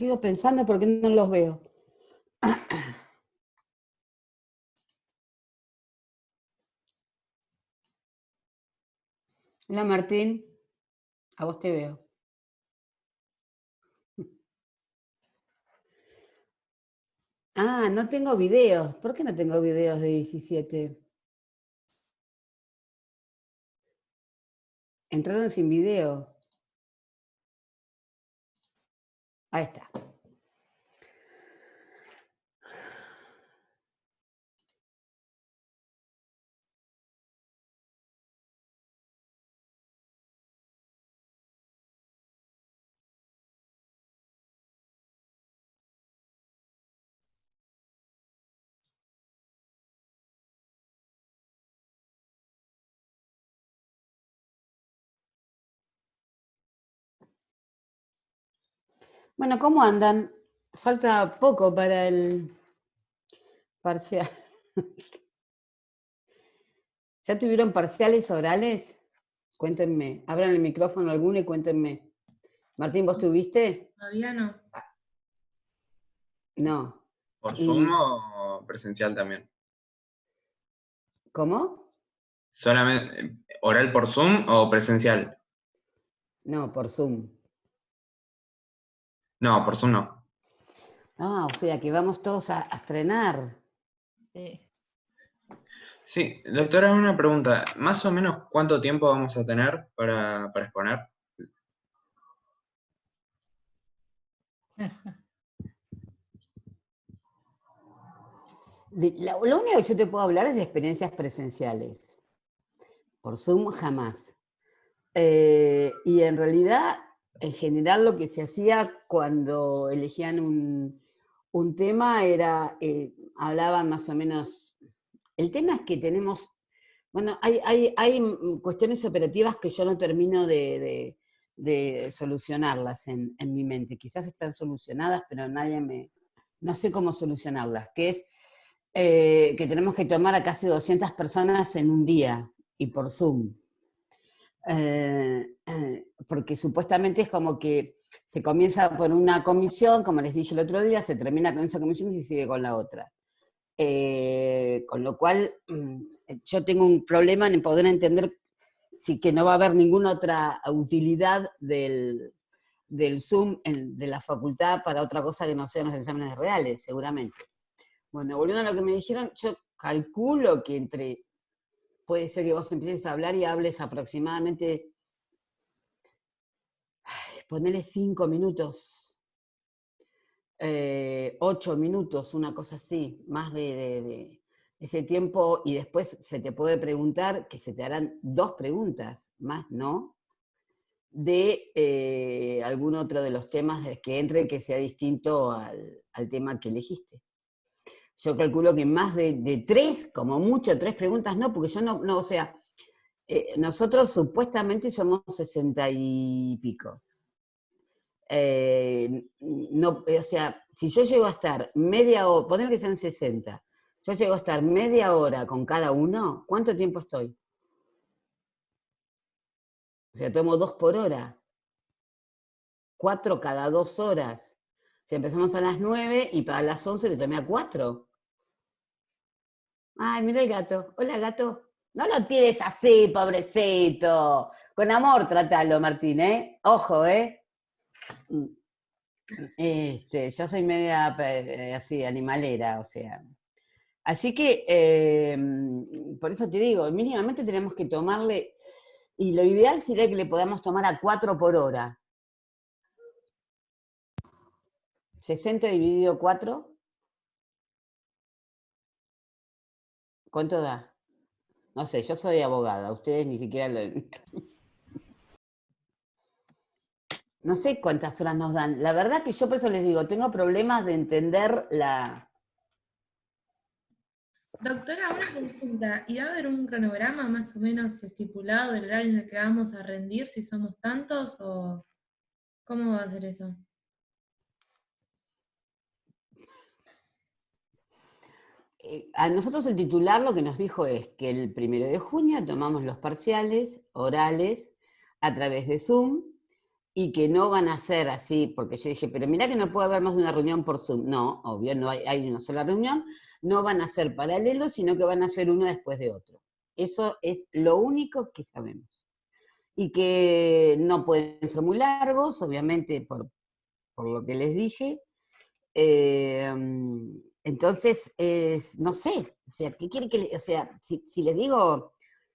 Sigo pensando por qué no los veo. Hola Martín, a vos te veo. Ah, no tengo videos. ¿Por qué no tengo videos de 17? Entraron sin video. Ahí está. Bueno, ¿cómo andan? Falta poco para el parcial. ¿Ya tuvieron parciales orales? Cuéntenme. Abran el micrófono alguno y cuéntenme. Martín, ¿vos tuviste? Todavía no. No. ¿Por Zoom ¿Y o presencial también? cómo? ¿Solamente oral por Zoom o presencial? No, por Zoom. No, por Zoom no. Ah, o sea que vamos todos a estrenar. Sí, doctora, una pregunta. ¿Más o menos cuánto tiempo vamos a tener para exponer? Lo único que yo te puedo hablar es de experiencias presenciales. Por Zoom jamás. Y en realidad, en general, lo que se hacía cuando elegían un tema era, hablaban más o menos. El tema es que tenemos, bueno, hay cuestiones operativas que yo no termino de solucionarlas en mi mente. Quizás están solucionadas, pero no sé cómo solucionarlas, que es que tenemos que tomar a casi 200 personas en un día y por Zoom. Porque supuestamente es como que se comienza por una comisión, como les dije el otro día, se termina con esa comisión y se sigue con la otra. Con lo cual, yo tengo un problema en poder entender que no va a haber ninguna otra utilidad del Zoom de la facultad para otra cosa que no sean los exámenes reales, seguramente. Bueno, volviendo a lo que me dijeron, yo calculo que puede ser que vos empieces a hablar y hables aproximadamente, ponele 5 minutos, 8 minutos, una cosa así, más de ese tiempo, y después se te puede preguntar, que se te harán 2 preguntas, más no, de algún otro de los temas que entre que sea distinto al tema que elegiste. Yo calculo que más de 3, como mucho 3 preguntas, no, porque yo no o sea, nosotros supuestamente somos 60 y pico. No, o sea, si yo llego a estar media hora, poner que sean 60, yo llego a estar media hora con cada uno, ¿cuánto tiempo estoy? O sea, tomo 2 por hora, 4 cada 2 horas. Si empezamos a las 9 y para las 11 le tomé a 4. Ay, mira el gato. Hola, gato. No lo tires así, pobrecito. Con amor trátalo, Martín, ¿eh? Ojo, ¿eh? Yo soy media así, animalera, o sea. Así que, por eso te digo, mínimamente tenemos que tomarle, y lo ideal sería que le podamos tomar a 4 por hora. 60 dividido 4, ¿cuánto da? No sé, yo soy abogada, ustedes ni siquiera lo... No sé cuántas horas nos dan. La verdad que yo por eso les digo, tengo problemas de entender la... Doctora, una consulta. ¿Y va a haber un cronograma más o menos estipulado del horario en el que vamos a rendir si somos tantos o cómo va a ser eso? A nosotros el titular lo que nos dijo es que el 1 de junio tomamos los parciales orales a través de Zoom y que no van a ser así, porque yo dije, pero mirá que no puede haber más de una reunión por Zoom. No, obvio, no hay una sola reunión, no van a ser paralelos, sino que van a ser uno después de otro. Eso es lo único que sabemos. Y que no pueden ser muy largos, obviamente, por lo que les dije. Entonces, no sé, o sea, ¿qué quiere o sea, si les digo,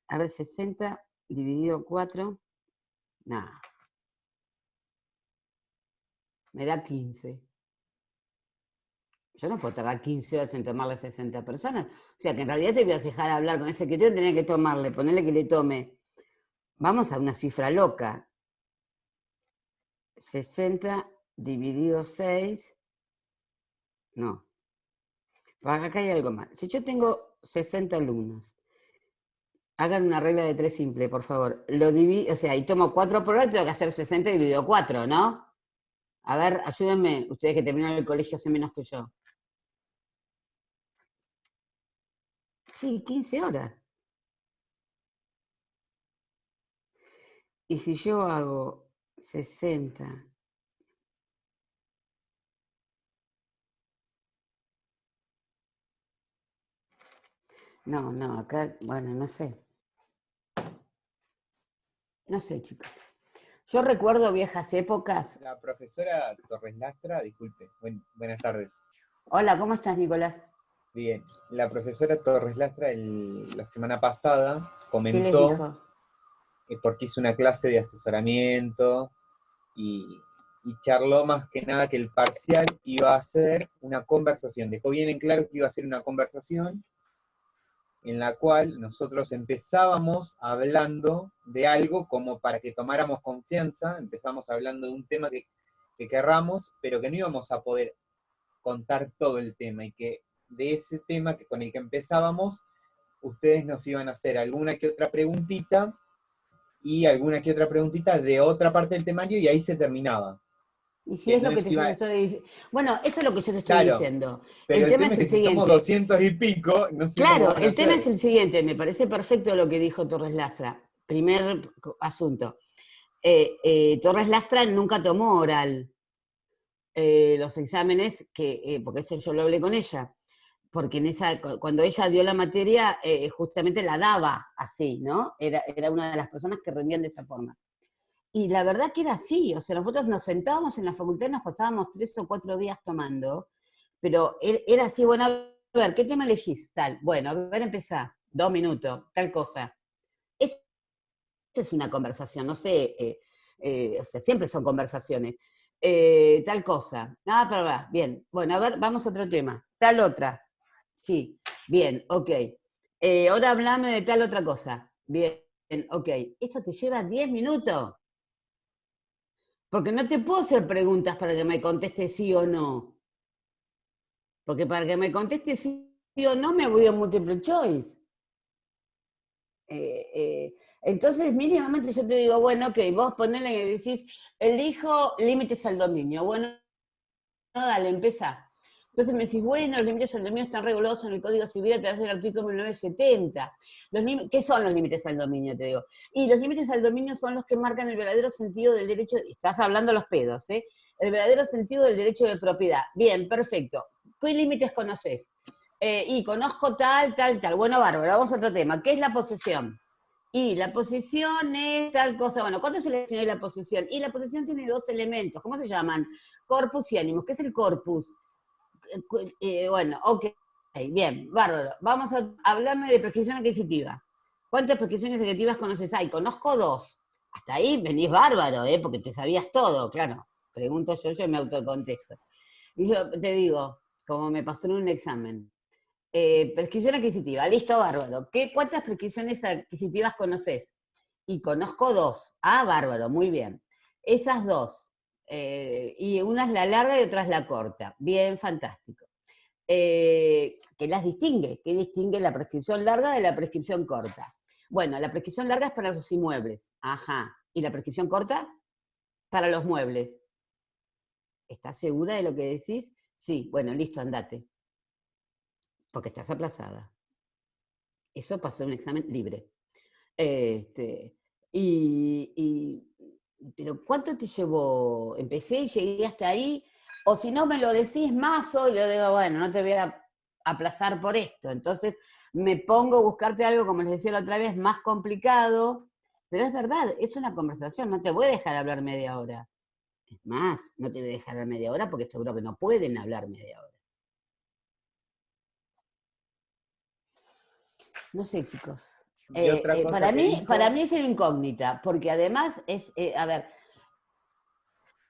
a ver, 60 dividido 4, nada, me da 15. Yo no puedo tardar 15 horas en tomarle a 60 personas. O sea, que en realidad te voy a dejar hablar con ese que tenía que tomarle, ponerle que le tome. Vamos a una cifra loca. 60 dividido 6, no. Acá hay algo más. Si yo tengo 60 alumnos, hagan una regla de 3 simple, por favor. Lo divido, o sea, y tomo 4 por hora, tengo que hacer 60 dividido 4, ¿no? A ver, ayúdenme, ustedes que terminaron el colegio hace menos que yo. Sí, 15 horas. Y si yo hago 60, no, acá, bueno, no sé. No sé, chicos. Yo recuerdo viejas épocas. La profesora Torres Lastra, disculpe, buenas tardes. Hola, ¿cómo estás, Nicolás? Bien, la profesora Torres Lastra la semana pasada ¿Qué les comentó, dijo? porque hizo una clase de asesoramiento y charló más que nada que el parcial iba a ser una conversación. Dejó bien en claro que iba a ser una conversación en la cual nosotros empezábamos hablando de algo como para que tomáramos confianza, empezamos hablando de un tema que querramos, pero que no íbamos a poder contar todo el tema, y que de ese tema con el que empezábamos, ustedes nos iban a hacer alguna que otra preguntita, y alguna que otra preguntita de otra parte del temario, y ahí se terminaba. Y si Que es no lo que te iba, estoy diciendo. Bueno, eso es lo que yo te estoy claro, diciendo. pero El el tema tema es es que el si somos siguiente. 200 y pico, no sé cómo Claro, van a el tema es hacer. el siguiente. Me parece perfecto lo que dijo Torres Lastra. Primer asunto. Torres Lastra nunca tomó oral los exámenes, porque eso yo lo hablé con ella. Porque cuando ella dio la materia, justamente la daba así, ¿no? Era una de las personas que rendían de esa forma. Y la verdad que era así, o sea, nosotros nos sentábamos en la facultad y nos pasábamos 3 o 4 días tomando, pero era así, bueno, a ver, ¿qué tema elegís? Tal, bueno, a ver, empezá, 2 minutos, tal cosa. Esto es una conversación, no sé, o sea, siempre son conversaciones. Tal cosa, pero va, bien, bueno, a ver, vamos a otro tema, tal otra, sí, bien, ok. Ahora hablame de tal otra cosa, bien, ok. Eso te lleva 10 minutos. Porque no te puedo hacer preguntas para que me conteste sí o no. Porque para que me conteste sí o no me voy a multiple choice. Entonces, mínimamente yo te digo, bueno, ok, vos ponele que decís, elijo límites al dominio. Bueno, no, dale, empezá. Entonces me decís, bueno, los límites al dominio están regulados en el Código Civil a través del artículo 1970. ¿Qué son los límites al dominio, te digo? Y los límites al dominio son los que marcan el verdadero sentido del derecho, estás hablando los pedos, ¿eh? El verdadero sentido del derecho de propiedad. Bien, perfecto. ¿Qué límites conoces? Y conozco tal. Bueno, bárbaro, vamos a otro tema. ¿Qué es la posesión? Y la posesión es tal cosa. Bueno, ¿cuándo se le define la posesión? Y la posesión tiene 2 elementos. ¿Cómo se llaman? Corpus y ánimos. ¿Qué es el corpus? Bueno, ok, bien, bárbaro. Vamos a hablarme de prescripción adquisitiva. ¿Cuántas prescripciones adquisitivas conoces? Ay, conozco 2. Hasta ahí venís bárbaro, porque te sabías todo, claro. Pregunto yo me autocontesto. Y yo te digo, como me pasó en un examen, prescripción adquisitiva, listo, bárbaro. ¿Cuántas prescripciones adquisitivas conoces? Y conozco 2. Ah, bárbaro, muy bien. Esas 2. Y una es la larga y otra es la corta. Bien, fantástico. ¿Qué las distingue? ¿Qué distingue la prescripción larga de la prescripción corta? Bueno, la prescripción larga es para los inmuebles. Ajá. ¿Y la prescripción corta? Para los muebles. ¿Estás segura de lo que decís? Sí. Bueno, listo, andate. Porque estás aplazada. Eso pasó en un examen libre. Y pero ¿cuánto te llevó? Empecé y llegué hasta ahí, o si no me lo decís más, o le digo, bueno, no te voy a aplazar por esto. Entonces me pongo a buscarte algo, como les decía la otra vez, más complicado, pero es verdad, es una conversación, no te voy a dejar hablar media hora. Es más, no te voy a dejar hablar media hora porque seguro que no pueden hablar media hora. No sé, chicos. Y otra cosa Para que mí, dijo, para mí es una incógnita, porque además es, a ver,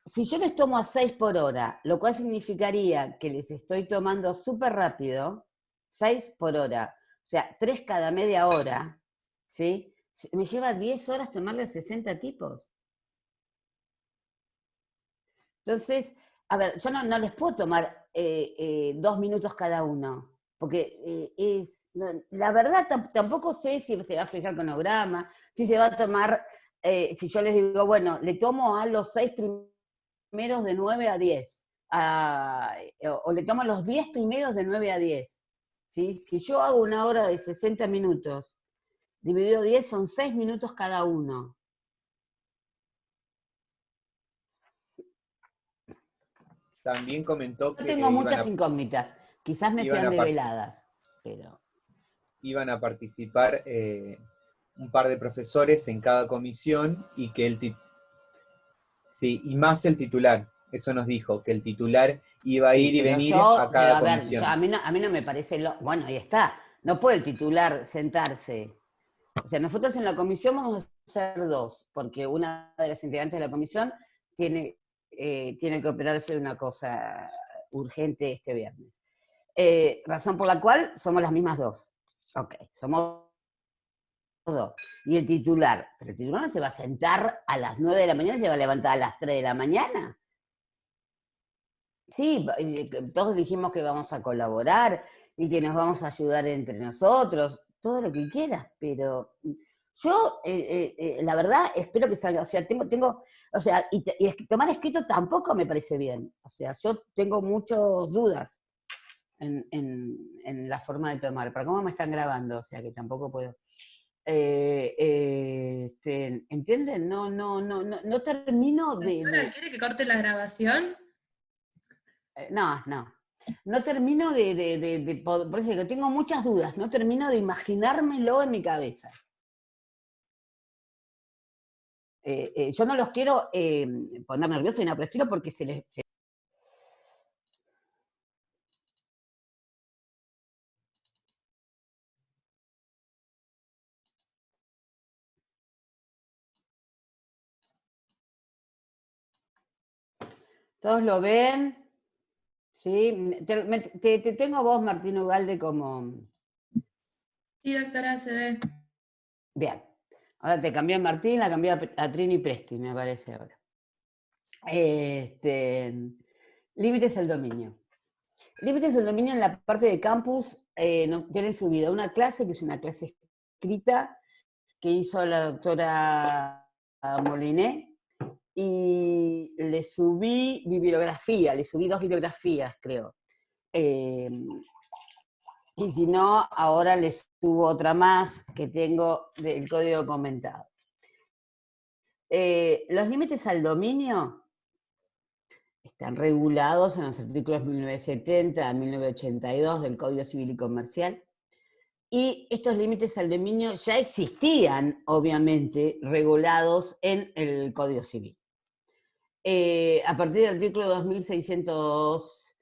si yo les tomo a 6 por hora, lo cual significaría que les estoy tomando súper rápido, 6 por hora, o sea, 3 cada media hora, ¿sí? Me lleva 10 horas tomarle a 60 tipos. Entonces, a ver, yo no les puedo tomar 2 minutos cada uno, porque la verdad tampoco sé si se va a fijar cronograma, si se va a tomar, si yo les digo, bueno, le tomo a los 6 primeros de 9 a 10, o le tomo a los 10 primeros de 9 a 10. ¿Sí? Si yo hago una hora de 60 minutos, dividido 10 son 6 minutos cada uno. también comentó Yo que tengo muchas incógnitas, quizás me iban sean a develadas, pero... iban a participar un par de profesores en cada comisión y que sí, y más el titular. Eso nos dijo, que el titular iba a Sí, ir y pero venir a pero cada a ver, comisión. a mí no me parece bueno, ahí está. No puede el titular sentarse. O sea, nosotros en la comisión vamos a ser 2, porque una de las integrantes de la comisión tiene que operarse de una cosa urgente este viernes. Razón por la cual somos las mismas 2. Ok, somos 2. Y el titular, pero el titular no se va a sentar a las 9 de la mañana, se va a levantar a las 3 de la mañana. Sí, todos dijimos que vamos a colaborar y que nos vamos a ayudar entre nosotros, todo lo que quieras, pero yo, la verdad, espero que salga, o sea, o sea, y tomar escrito tampoco me parece bien, o sea, yo tengo muchas dudas en la forma de tomar, para cómo me están grabando, o sea, que tampoco puedo. ¿Entienden? No termino Doctora, ¿quiere que corte la grabación? No termino por eso digo, tengo muchas dudas, no termino de imaginármelo en mi cabeza. Yo no los quiero poner nerviosos ni nada por el estilo porque todos lo ven, ¿sí? Te tengo a vos, Martín Ugalde, como... Sí, doctora, se ve. Bien. Ahora te cambié a Martín, la cambié a Trini Presti, me parece ahora. Límites al dominio. Límites del dominio en la parte de campus tienen subida una clase, que es una clase escrita, que hizo la doctora Moliné, y le subí bibliografía, le subí 2 bibliografías, creo. Y si no, ahora le subo otra más que tengo del código comentado. Los límites al dominio están regulados en los artículos 1970 a 1982 del Código Civil y Comercial, y estos límites al dominio ya existían, obviamente, regulados en el Código Civil. A partir del artículo 2602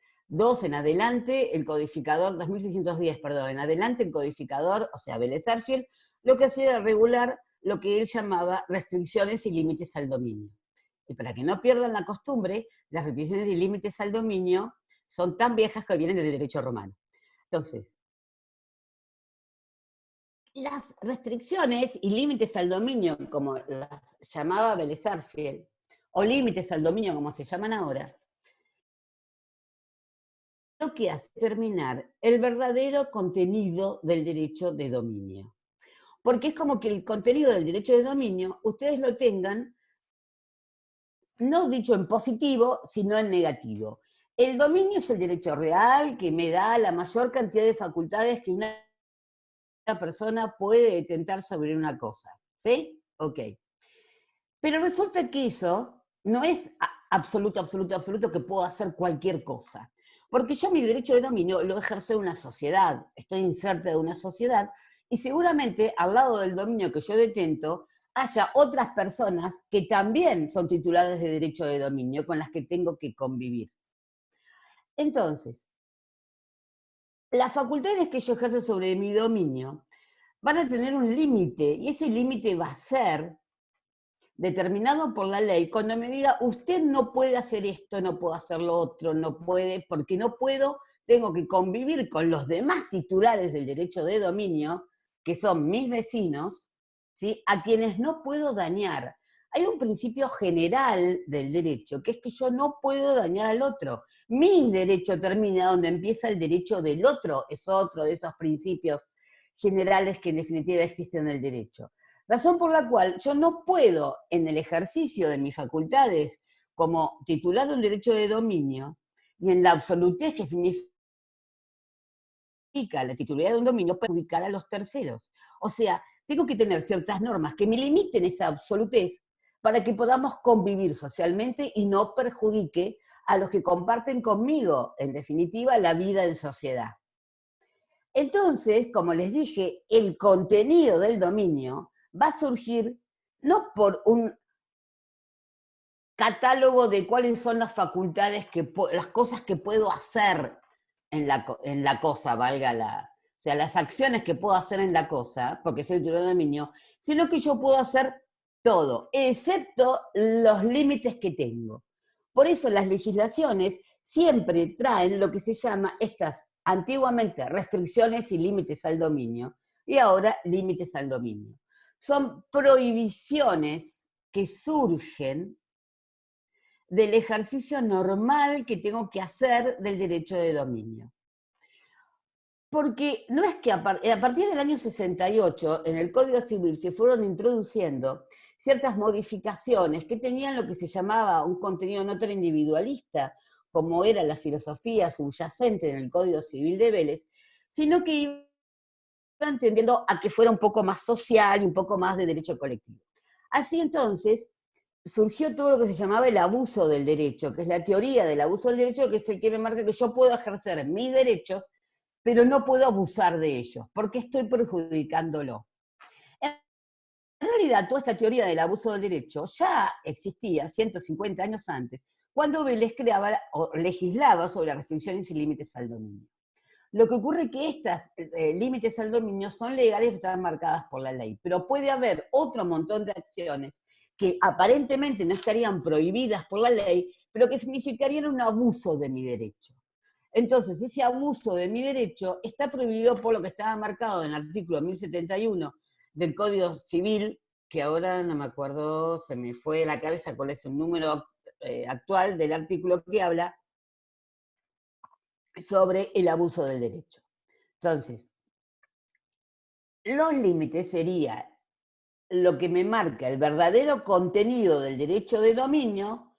en adelante, el codificador, 2610, perdón, en adelante el codificador, o sea, Vélez Sarsfield, lo que hacía era regular lo que él llamaba restricciones y límites al dominio. Y para que no pierdan la costumbre, las restricciones y límites al dominio son tan viejas que vienen del derecho romano. Entonces, las restricciones y límites al dominio, como las llamaba Vélez Sarsfield, o límites al dominio, como se llaman ahora, lo que hace determinar el verdadero contenido del derecho de dominio. Porque es como que el contenido del derecho de dominio, ustedes lo tengan, no dicho en positivo, sino en negativo. El dominio es el derecho real que me da la mayor cantidad de facultades que una persona puede detentar sobre una cosa. ¿Sí? Ok. Pero resulta que eso no es absoluto, absoluto, absoluto que puedo hacer cualquier cosa. Porque yo mi derecho de dominio lo ejerzo en una sociedad, estoy inserta de una sociedad, y seguramente al lado del dominio que yo detento, haya otras personas que también son titulares de derecho de dominio con las que tengo que convivir. Entonces, las facultades que yo ejerzo sobre mi dominio van a tener un límite, y ese límite va a ser determinado por la ley, cuando me diga, usted no puede hacer esto, no puedo hacer lo otro, no puede, porque no puedo, tengo que convivir con los demás titulares del derecho de dominio, que son mis vecinos, ¿sí? A quienes no puedo dañar. Hay un principio general del derecho, que es que yo no puedo dañar al otro. Mi derecho termina donde empieza el derecho del otro, es otro de esos principios generales que en definitiva existen en el derecho. Razón por la cual yo no puedo, en el ejercicio de mis facultades como titular de un derecho de dominio, y en la absolutez que significa la titularidad de un dominio, perjudicar a los terceros. O sea, tengo que tener ciertas normas que me limiten esa absolutez para que podamos convivir socialmente y no perjudique a los que comparten conmigo, en definitiva, la vida en sociedad. Entonces, como les dije, el contenido del dominio va a surgir no por un catálogo de cuáles son las facultades, las cosas que puedo hacer en la cosa, o sea, las acciones que puedo hacer en la cosa, porque soy titular de dominio, sino que yo puedo hacer todo, excepto los límites que tengo. Por eso las legislaciones siempre traen lo que se llama antiguamente restricciones y límites al dominio, y ahora límites al dominio. Son prohibiciones que surgen del ejercicio normal que tengo que hacer del derecho de dominio. Porque no es que a partir del año 68 en el Código Civil se fueron introduciendo ciertas modificaciones que tenían lo que se llamaba un contenido no tan individualista, como era la filosofía subyacente en el Código Civil de Vélez, sino que iban tendiendo a que fuera un poco más social y un poco más de derecho colectivo. Así entonces, surgió todo lo que se llamaba el abuso del derecho, que es la teoría del abuso del derecho, que es el que me marca que yo puedo ejercer mis derechos, pero no puedo abusar de ellos, porque estoy perjudicándolo. En realidad, toda esta teoría del abuso del derecho ya existía 150 años antes, cuando Vélez creaba o legislaba sobre restricciones y límites al dominio. Lo que ocurre es que estas límites al dominio son legales y están marcadas por la ley, pero puede haber otro montón de acciones que aparentemente no estarían prohibidas por la ley, pero que significarían un abuso de mi derecho. Entonces, ese abuso de mi derecho está prohibido por lo que estaba marcado en el artículo 1071 del Código Civil, que ahora no me acuerdo, se me fue de la cabeza cuál es el número actual del artículo que habla sobre el abuso del derecho. Entonces, los límites sería lo que me marca el verdadero contenido del derecho de dominio,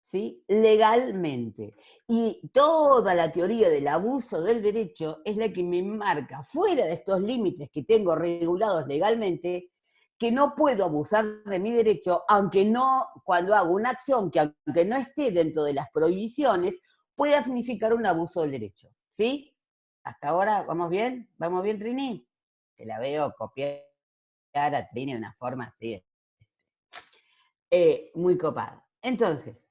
¿sí? Legalmente. Y toda la teoría del abuso del derecho es la que me marca, fuera de estos límites que tengo regulados legalmente, que no puedo abusar de mi derecho, aunque no, cuando hago una acción que aunque no esté dentro de las prohibiciones, pueda significar un abuso del derecho. ¿Sí? Hasta ahora, ¿vamos bien? ¿Vamos bien, Trini? Te la veo copiar a Trini de una forma así. Muy copada. Entonces,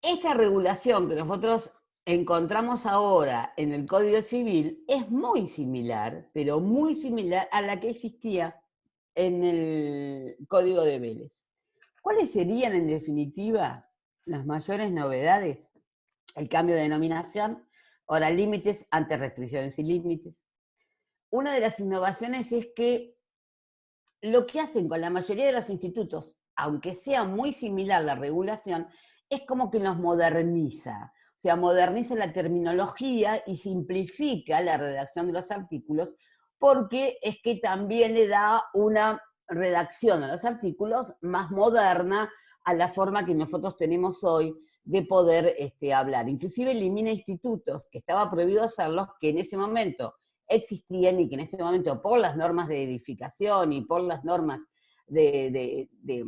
esta regulación que nosotros encontramos ahora en el Código Civil es muy similar, pero muy similar a la que existía en el Código de Vélez. ¿Cuáles serían, en definitiva, las mayores novedades? El cambio de denominación, ahora límites ante restricciones y límites. Una de las innovaciones es que lo que hacen con la mayoría de los institutos, aunque sea muy similar la regulación, es como que los moderniza. O sea, moderniza la terminología y simplifica la redacción de los artículos, porque es que también le da una redacción a los artículos más moderna a la forma que nosotros tenemos hoy de poder hablar. Inclusive elimina institutos que estaba prohibido hacerlos, que en ese momento existían y que en este momento por las normas de edificación y por las normas de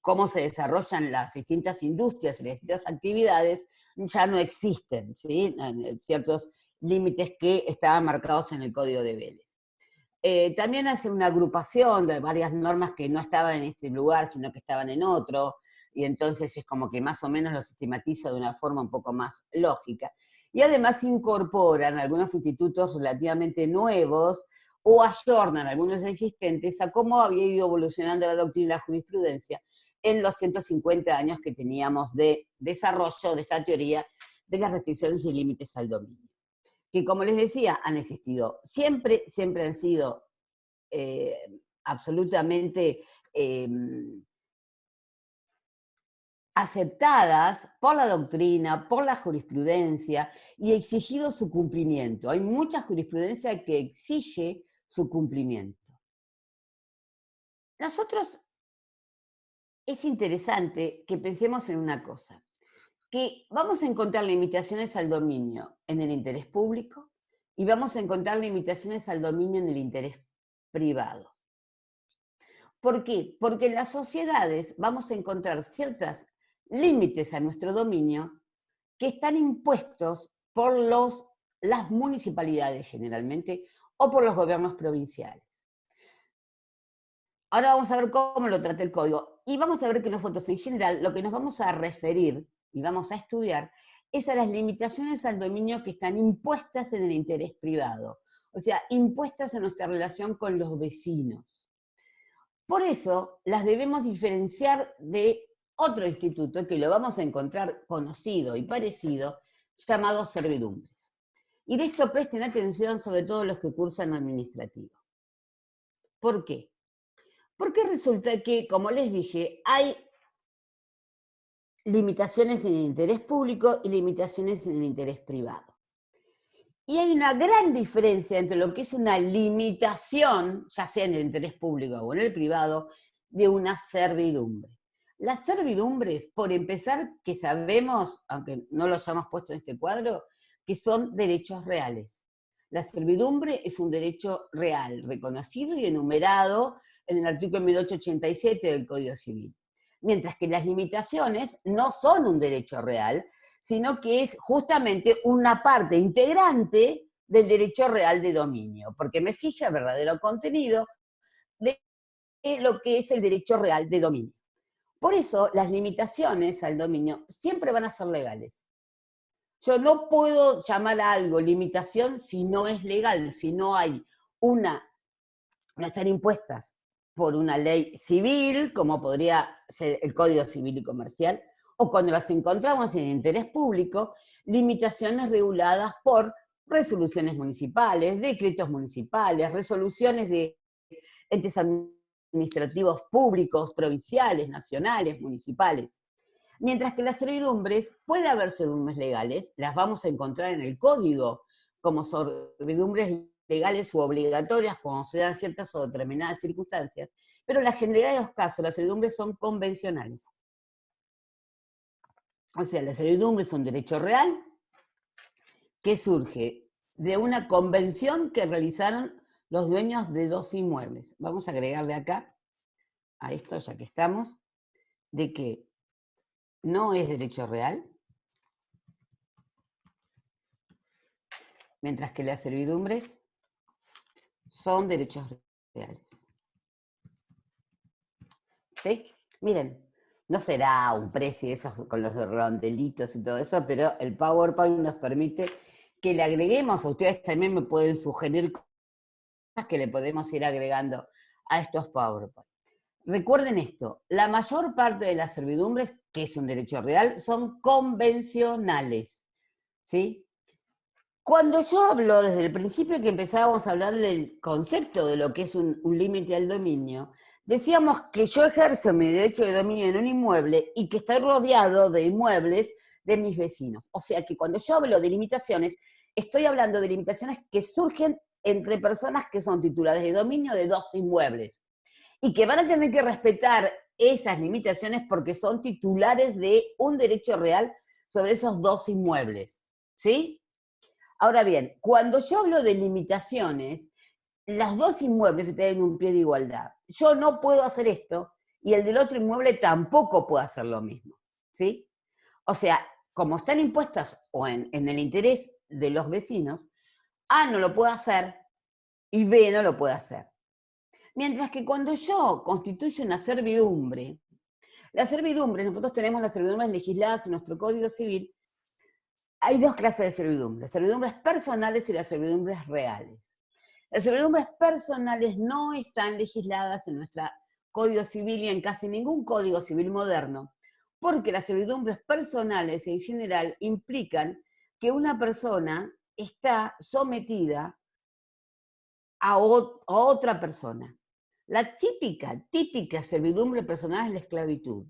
cómo se desarrollan las distintas industrias y las distintas actividades, ya no existen, ¿sí? Ciertos límites que estaban marcados en el Código de Vélez. También hace una agrupación de varias normas que no estaban en este lugar, sino que estaban en otro, y entonces es como que más o menos lo sistematiza de una forma un poco más lógica. Y además incorporan algunos institutos relativamente nuevos, o ayornan algunos existentes a cómo había ido evolucionando la doctrina y la jurisprudencia en los 150 años que teníamos de desarrollo de esta teoría de las restricciones y límites al dominio. Que, como les decía, han existido. Siempre han sido absolutamente aceptadas por la doctrina, por la jurisprudencia, y exigido su cumplimiento. Hay mucha jurisprudencia que exige su cumplimiento. Nosotros, es interesante que pensemos en una cosa, que vamos a encontrar limitaciones al dominio en el interés público y vamos a encontrar limitaciones al dominio en el interés privado. ¿Por qué? Porque en las sociedades vamos a encontrar ciertos límites a nuestro dominio que están impuestos por las municipalidades generalmente o por los gobiernos provinciales. Ahora vamos a ver cómo lo trata el código y vamos a ver que los votos en general lo que nos vamos a referir y vamos a estudiar es a las limitaciones al dominio que están impuestas en el interés privado, o sea, impuestas en nuestra relación con los vecinos. Por eso las debemos diferenciar de otro instituto que lo vamos a encontrar conocido y parecido, llamado servidumbres. Y de esto presten atención sobre todo los que cursan administrativo. ¿Por qué? Porque resulta que, como les dije, hay limitaciones en el interés público y limitaciones en el interés privado. Y hay una gran diferencia entre lo que es una limitación, ya sea en el interés público o en el privado, de una servidumbre. Las servidumbres, por empezar, que sabemos, aunque no lo hayamos puesto en este cuadro, que son derechos reales. La servidumbre es un derecho real, reconocido y enumerado en el artículo 1887 del Código Civil. Mientras que las limitaciones no son un derecho real, sino que es justamente una parte integrante del derecho real de dominio, porque me fija el verdadero contenido de lo que es el derecho real de dominio. Por eso, las limitaciones al dominio siempre van a ser legales. Yo no puedo llamar a algo limitación si no es legal, si no hay no están impuestas por una ley civil, como podría ser el Código Civil y Comercial, o cuando las encontramos en interés público, limitaciones reguladas por resoluciones municipales, decretos municipales, resoluciones de entes administrativos públicos, provinciales, nacionales, municipales. Mientras que las servidumbres, puede haber servidumbres legales, las vamos a encontrar en el código como servidumbres legales u obligatorias cuando se dan ciertas o determinadas circunstancias, pero en la generalidad de los casos las servidumbres son convencionales. O sea, la servidumbre es un derecho real que surge de una convención que realizaron los dueños de dos inmuebles. Vamos a agregarle acá, a esto ya que estamos, de que no es derecho real, mientras que las servidumbres son derechos reales. ¿Sí? Miren. No será un precio esos con los rondelitos y todo eso, pero el PowerPoint nos permite que le agreguemos, ustedes también me pueden sugerir cosas que le podemos ir agregando a estos PowerPoint. Recuerden esto, la mayor parte de las servidumbres, que es un derecho real, son convencionales, ¿sí? Cuando yo hablo desde el principio que empezábamos a hablar del concepto de lo que es un límite al dominio, decíamos que yo ejerzo mi derecho de dominio en un inmueble y que estoy rodeado de inmuebles de mis vecinos. O sea que cuando yo hablo de limitaciones, estoy hablando de limitaciones que surgen entre personas que son titulares de dominio de dos inmuebles y que van a tener que respetar esas limitaciones porque son titulares de un derecho real sobre esos dos inmuebles, ¿sí? Ahora bien, cuando yo hablo de limitaciones, los dos inmuebles tienen un pie de igualdad. Yo no puedo hacer esto y el del otro inmueble tampoco puede hacer lo mismo, ¿sí? O sea, como están impuestas o en el interés de los vecinos, A no lo puede hacer y B no lo puede hacer. Mientras que cuando yo constituyo una servidumbre, la servidumbre, nosotros tenemos las servidumbres legisladas en nuestro Código Civil, hay dos clases de servidumbres, servidumbres personales y las servidumbres reales. Las servidumbres personales no están legisladas en nuestro Código Civil y en casi ningún Código Civil moderno, porque las servidumbres personales en general implican que una persona está sometida a otra persona. La típica servidumbre personal es la esclavitud,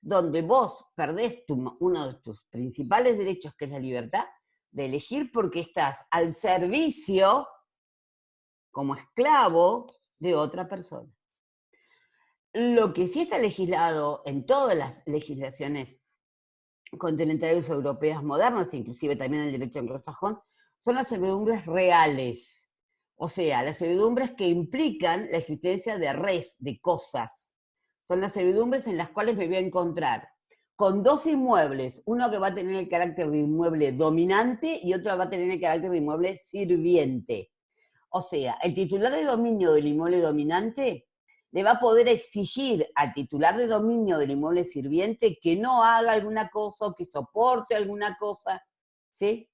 donde vos perdés uno de tus principales derechos, que es la libertad de elegir, porque estás al servicio, como esclavo, de otra persona. Lo que sí está legislado en todas las legislaciones continentales europeas modernas, inclusive también el derecho anglosajón, son las servidumbres reales. O sea, las servidumbres que implican la existencia de res, de cosas. Son las servidumbres en las cuales me voy a encontrar con dos inmuebles, uno que va a tener el carácter de inmueble dominante y otro va a tener el carácter de inmueble sirviente. O sea, el titular de dominio del inmueble dominante le va a poder exigir al titular de dominio del inmueble sirviente que no haga alguna cosa o que soporte alguna cosa, ¿sí?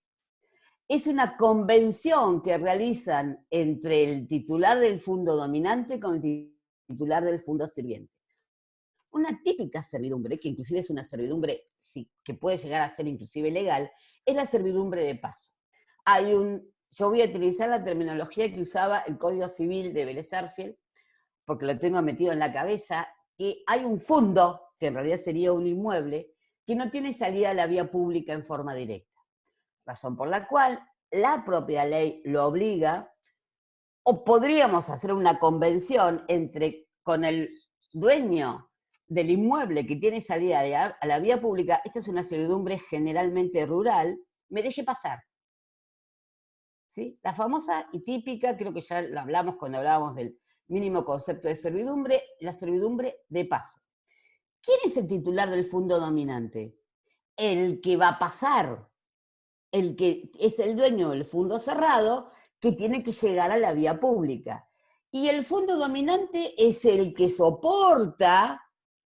Es una convención que realizan entre el titular del fundo dominante con el titular del fundo sirviente. Una típica servidumbre, que inclusive es una servidumbre que puede llegar a ser inclusive legal, es la servidumbre de paso. Yo voy a utilizar la terminología que usaba el Código Civil de Vélez Sarsfield, porque lo tengo metido en la cabeza, que hay un fondo, que en realidad sería un inmueble, que no tiene salida a la vía pública en forma directa. Razón por la cual la propia ley lo obliga, o podríamos hacer una convención con el dueño del inmueble que tiene salida a la vía pública, esta es una servidumbre generalmente rural, me deje pasar. ¿Sí? La famosa y típica, creo que ya lo hablamos cuando hablábamos del mínimo concepto de servidumbre, la servidumbre de paso. ¿Quién es el titular del fondo dominante? El que va a pasar, el que es el dueño del fondo cerrado, que tiene que llegar a la vía pública. Y el fondo dominante es el que soporta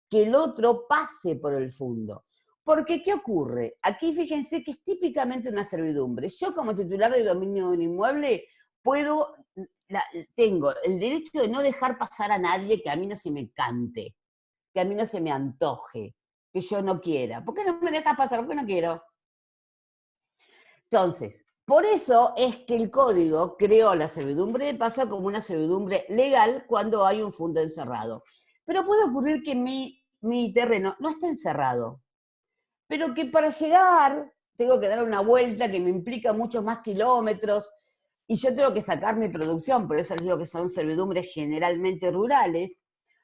que el otro pase por el fondo. Porque, ¿qué ocurre? Aquí fíjense que es típicamente una servidumbre. Yo, como titular de dominio de un inmueble, tengo el derecho de no dejar pasar a nadie que a mí no se me cante, que a mí no se me antoje, que yo no quiera. ¿Por qué no me dejas pasar? ¿Por qué no quiero? Entonces, por eso es que el código creó la servidumbre de paso como una servidumbre legal cuando hay un fondo encerrado. Pero puede ocurrir que mi terreno no está encerrado, pero que para llegar tengo que dar una vuelta que me implica muchos más kilómetros y yo tengo que sacar mi producción, por eso les digo que son servidumbres generalmente rurales,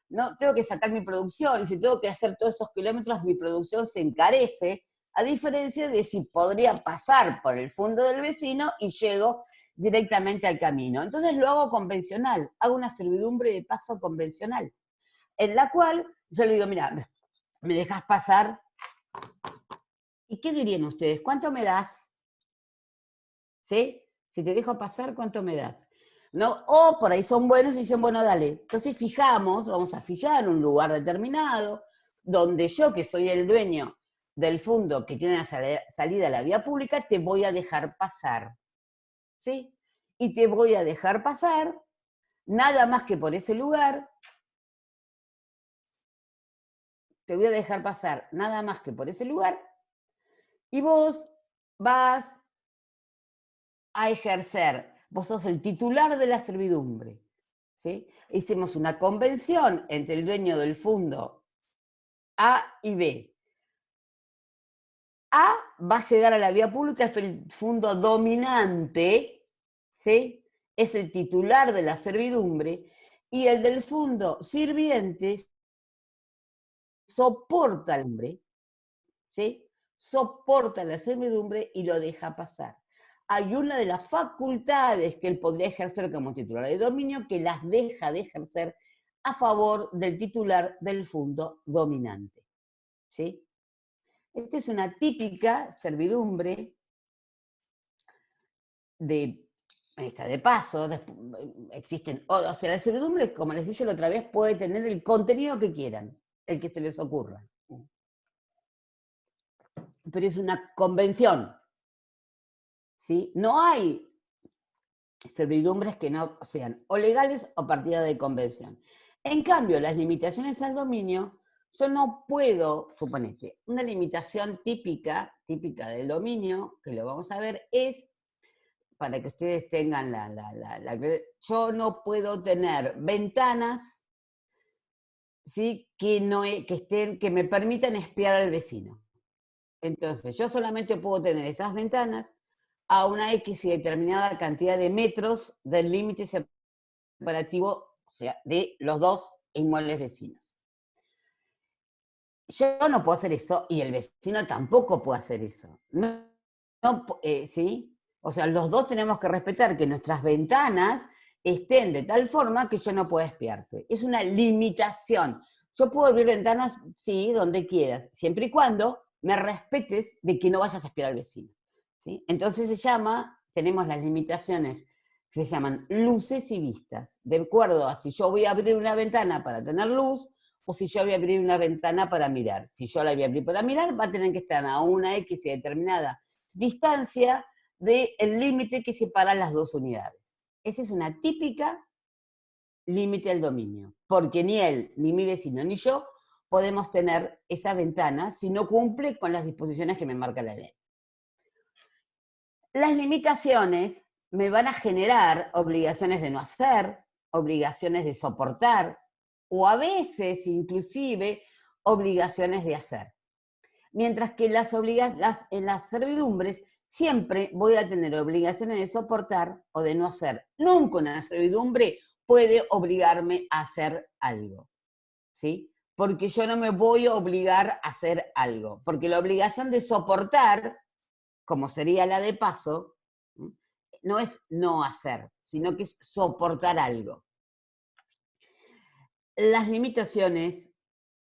¿no? Tengo que sacar mi producción y si tengo que hacer todos esos kilómetros, mi producción se encarece, a diferencia de si podría pasar por el fondo del vecino y llego directamente al camino. Entonces lo hago convencional, hago una servidumbre de paso convencional, en la cual yo le digo, mira, me dejas pasar. ¿Y qué dirían ustedes? ¿Cuánto me das? ¿Sí? Si te dejo pasar, ¿cuánto me das? ¿No? O por ahí son buenos y dicen, bueno, dale. Entonces vamos a fijar un lugar determinado, donde yo, que soy el dueño del fondo que tiene la salida a la vía pública, te voy a dejar pasar. ¿Sí? Y te voy a dejar pasar, nada más que por ese lugar. Te voy a dejar pasar nada más que por ese lugar. Y vos vas a ejercer, vos sos el titular de la servidumbre, ¿sí? Hicimos una convención entre el dueño del fondo A y B. A va a llegar a la vía pública, es el fondo dominante, ¿sí? Es el titular de la servidumbre, y el del fondo sirviente soporta al hombre, ¿sí? Soporta la servidumbre y lo deja pasar. hay una de las facultades que él podría ejercer como titular de dominio que las deja de ejercer a favor del titular del fundo dominante. ¿Sí? Esta es una típica servidumbre de paso. Existen, o sea, la servidumbre, como les dije la otra vez, puede tener el contenido que quieran, el que se les ocurra. Pero es una convención. ¿Sí? No hay servidumbres que no sean o legales o partidas de convención. En cambio, las limitaciones al dominio, yo no puedo, suponete, una limitación típica del dominio, que lo vamos a ver, es, para que ustedes tengan yo no puedo tener ventanas, ¿sí? que me permitan espiar al vecino. Entonces, yo solamente puedo tener esas ventanas a una X y determinada cantidad de metros del límite separativo, o sea, de los dos inmuebles vecinos. Yo no puedo hacer eso y el vecino tampoco puede hacer eso. ¿Sí? O sea, los dos tenemos que respetar que nuestras ventanas estén de tal forma que yo no pueda espiarte. Es una limitación. Yo puedo abrir ventanas, sí, donde quieras, siempre y cuando me respetes de que no vayas a espiar al vecino. ¿Sí? Entonces tenemos las limitaciones que se llaman luces y vistas, de acuerdo a si yo voy a abrir una ventana para tener luz o si yo voy a abrir una ventana para mirar. Si yo la voy a abrir para mirar, va a tener que estar a una X y determinada distancia del límite que separa las dos unidades. Esa es una típica límite al dominio, porque ni él, ni mi vecino, ni yo podemos tener esa ventana si no cumple con las disposiciones que me marca la ley. Las limitaciones me van a generar obligaciones de no hacer, obligaciones de soportar, o a veces inclusive obligaciones de hacer. Mientras que en las servidumbres siempre voy a tener obligaciones de soportar o de no hacer. Nunca una servidumbre puede obligarme a hacer algo, ¿sí? Porque yo no me voy a obligar a hacer algo, porque la obligación de soportar, como sería la de paso, no es no hacer, sino que es soportar algo. Las limitaciones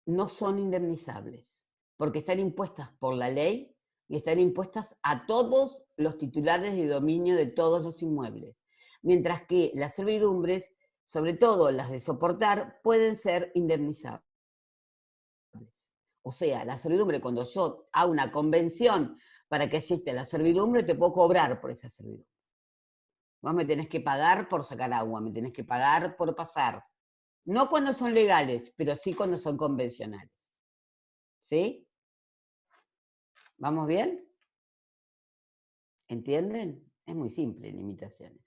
no son indemnizables, porque están impuestas por la ley y están impuestas a todos los titulares de dominio de todos los inmuebles, mientras que las servidumbres, sobre todo las de soportar, pueden ser indemnizables. O sea, la servidumbre, cuando yo hago una convención para que exista la servidumbre, te puedo cobrar por esa servidumbre. Vos me tenés que pagar por sacar agua, me tenés que pagar por pasar. No cuando son legales, pero sí cuando son convencionales. ¿Sí? ¿Vamos bien? ¿Entienden? Es muy simple, limitaciones.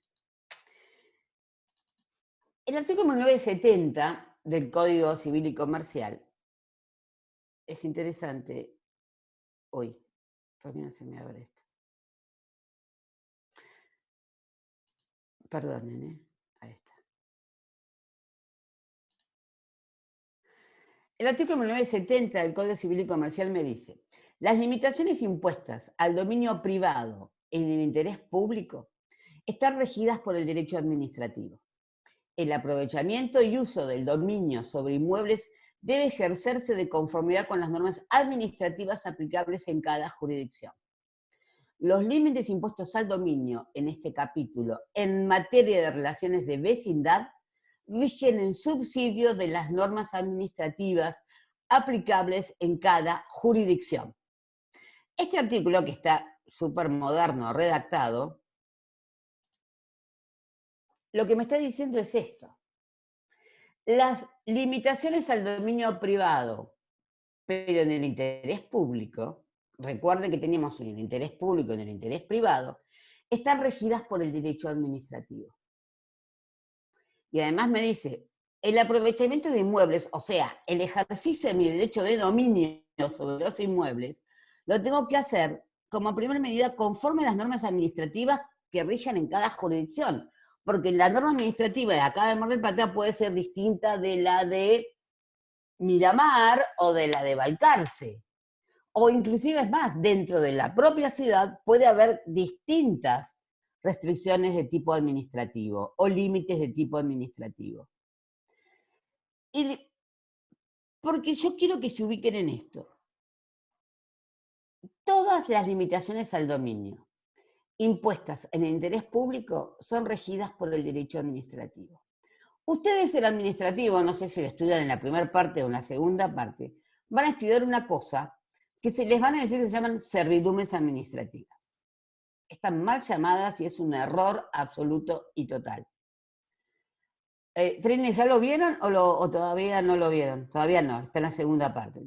El artículo 1970 del Código Civil y Comercial es interesante. Uy, ¿por qué no se me abre esto? Perdonen, ¿eh? Ahí está. El artículo 1970 del Código Civil y Comercial me dice: las limitaciones impuestas al dominio privado en el interés público están regidas por el derecho administrativo. El aprovechamiento y uso del dominio sobre inmuebles debe ejercerse de conformidad con las normas administrativas aplicables en cada jurisdicción. Los límites impuestos al dominio en este capítulo en materia de relaciones de vecindad rigen en subsidio de las normas administrativas aplicables en cada jurisdicción. Este artículo, que está súper moderno, redactado, lo que me está diciendo es esto: las limitaciones al dominio privado, pero en el interés público, recuerden que tenemos en el interés público y en el interés privado, están regidas por el derecho administrativo. Y además me dice, el aprovechamiento de inmuebles, o sea, el ejercicio de mi derecho de dominio sobre los inmuebles, lo tengo que hacer como primera medida conforme a las normas administrativas que rigen en cada jurisdicción. Porque la norma administrativa de acá de Mar del Plata puede ser distinta de la de Miramar o de la de Balcarce. O inclusive es más, dentro de la propia ciudad puede haber distintas restricciones de tipo administrativo o límites de tipo administrativo. Porque yo quiero que se ubiquen en esto. Todas las limitaciones al dominio impuestas en el interés público son regidas por el derecho administrativo. Ustedes el administrativo, no sé si lo estudian en la primera parte o en la segunda parte, van a estudiar una cosa que se les van a decir que se llaman servidumbres administrativas. Están mal llamadas y es un error absoluto y total. Trini, ¿ya lo vieron o todavía no lo vieron? Todavía no, está en la segunda parte.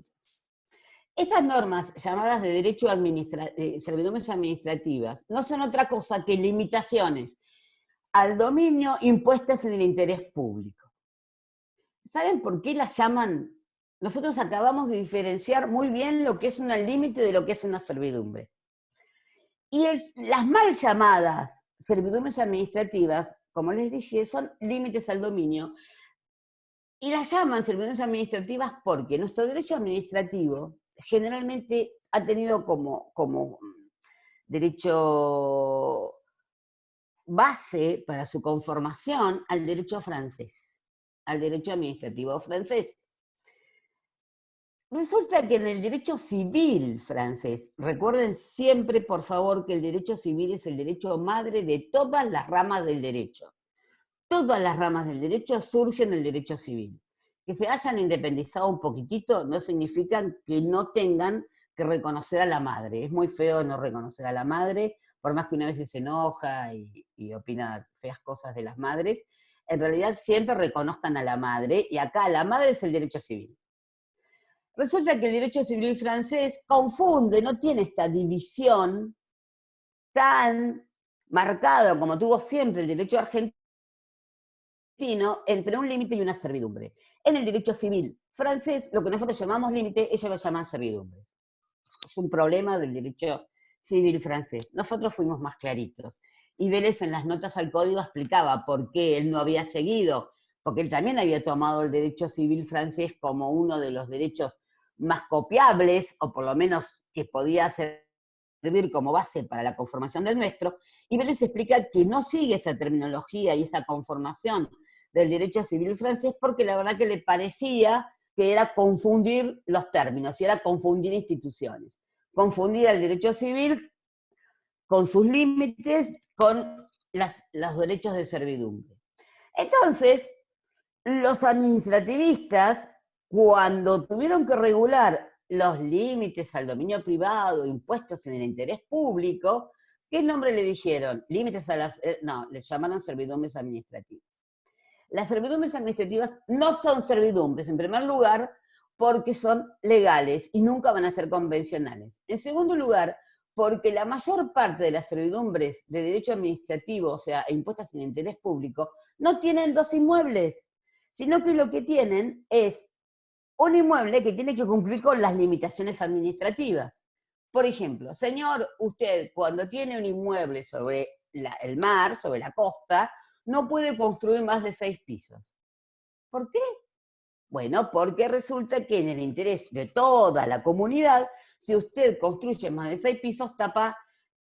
Estas normas llamadas de derecho servidumbres administrativas no son otra cosa que limitaciones al dominio impuestas en el interés público. ¿Saben por qué las llaman? Nosotros acabamos de diferenciar muy bien lo que es un límite de lo que es una servidumbre. Y las mal llamadas servidumbres administrativas, como les dije, son límites al dominio. Y las llaman servidumbres administrativas porque nuestro derecho administrativo generalmente ha tenido como derecho base para su conformación al derecho francés, al derecho administrativo francés. Resulta que en el derecho civil francés, recuerden siempre, por favor, que el derecho civil es el derecho madre de todas las ramas del derecho. Todas las ramas del derecho surgen del derecho civil. Que se hayan independizado un poquitito no significa que no tengan que reconocer a la madre. Es muy feo no reconocer a la madre, por más que una vez se enoja y opina feas cosas de las madres, en realidad siempre reconozcan a la madre, y acá la madre es el derecho civil. Resulta que el derecho civil francés confunde, no tiene esta división tan marcada como tuvo siempre el derecho argentino, entre un límite y una servidumbre. En el derecho civil francés, lo que nosotros llamamos límite, ellos lo llaman servidumbre. Es un problema del derecho civil francés. Nosotros fuimos más claritos. Y Vélez en las notas al código explicaba por qué él no había seguido, porque él también había tomado el derecho civil francés como uno de los derechos más copiables, o por lo menos que podía servir como base para la conformación del nuestro, y Vélez explica que no sigue esa terminología y esa conformación del derecho civil francés porque la verdad que le parecía que era confundir los términos, y era confundir instituciones. Confundir el derecho civil con sus límites, con los derechos de servidumbre. Entonces, los administrativistas, cuando tuvieron que regular los límites al dominio privado impuestos en el interés público, ¿qué nombre le dijeron? Límites a las... no, le llamaron servidumbres administrativas. Las servidumbres administrativas no son servidumbres, en primer lugar, porque son legales y nunca van a ser convencionales. En segundo lugar, porque la mayor parte de las servidumbres de derecho administrativo, o sea, impuestas en interés público, no tienen dos inmuebles, sino que lo que tienen es un inmueble que tiene que cumplir con las limitaciones administrativas. Por ejemplo, señor, usted cuando tiene un inmueble sobre el mar, sobre la costa, no puede construir más de 6 pisos. ¿Por qué? Bueno, porque resulta que en el interés de toda la comunidad, si usted construye más de 6 pisos,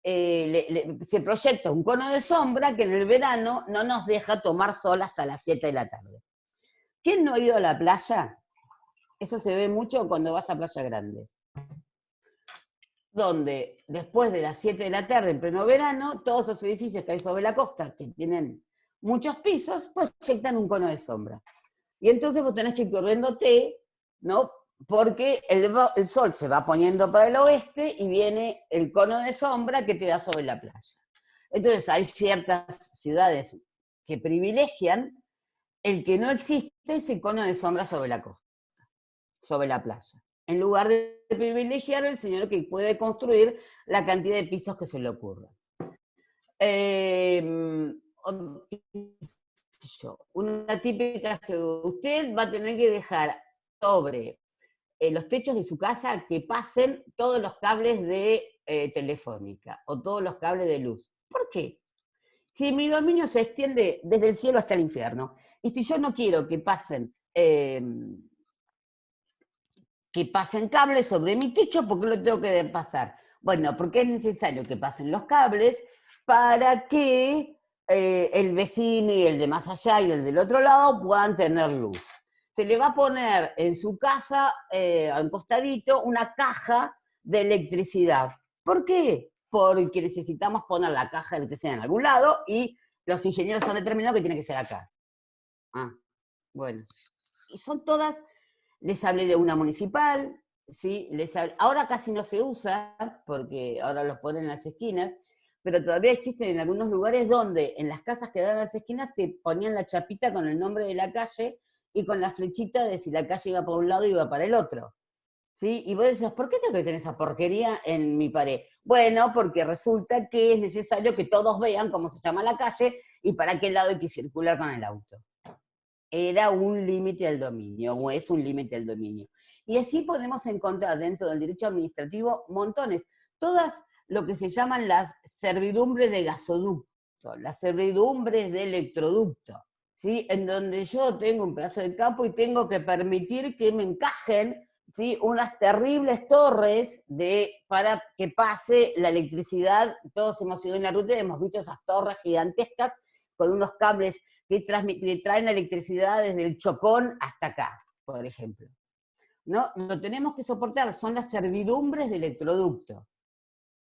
se proyecta un cono de sombra que en el verano no nos deja tomar sol hasta las 7 de la tarde. ¿Quién no ha ido a la playa? Eso se ve mucho cuando vas a Playa Grande. Donde después de las 7 de la tarde, en pleno verano, todos los edificios que hay sobre la costa, que tienen muchos pisos, proyectan un cono de sombra. Y entonces vos tenés que ir corriéndote, ¿no? Porque el sol se va poniendo para el oeste y viene el cono de sombra que te da sobre la playa. Entonces hay ciertas ciudades que privilegian el que no existe ese cono de sombra sobre la costa, sobre la playa, en lugar de privilegiar al señor que puede construir la cantidad de pisos que se le ocurra. Una típica, usted va a tener que dejar sobre los techos de su casa que pasen todos los cables de telefónica o todos los cables de luz. ¿Por qué? Si mi dominio se extiende desde el cielo hasta el infierno, y si yo no quiero que pasen cables sobre mi techo, ¿por qué lo tengo que pasar? Bueno, porque es necesario que pasen los cables para que el vecino y el de más allá y el del otro lado puedan tener luz. Se le va a poner en su casa, al costadito, una caja de electricidad. ¿Por qué? Porque necesitamos poner la caja de electricidad en algún lado y los ingenieros han determinado que tiene que ser acá. Ah, bueno. Y son todas, les hablé de una municipal, ¿sí? Ahora casi no se usa, porque ahora los ponen en las esquinas, pero todavía existen en algunos lugares donde en las casas que dan en las esquinas te ponían la chapita con el nombre de la calle y con la flechita de si la calle iba para un lado o iba para el otro. ¿Sí? Y vos decías, ¿por qué tengo que tener esa porquería en mi pared? Bueno, porque resulta que es necesario que todos vean cómo se llama la calle y para qué lado hay que circular con el auto. Era un límite al dominio, o es un límite al dominio. Y así podemos encontrar dentro del derecho administrativo montones, todas lo que se llaman las servidumbres de gasoducto, las servidumbres de electroducto, ¿sí? En donde yo tengo un pedazo de campo y tengo que permitir que me encajen, ¿sí? Unas terribles torres para que pase la electricidad. Todos hemos ido en la ruta y hemos visto esas torres gigantescas con unos cables que traen la electricidad desde el Chocón hasta acá, por ejemplo. ¿No? Lo tenemos que soportar, son las servidumbres de electroducto,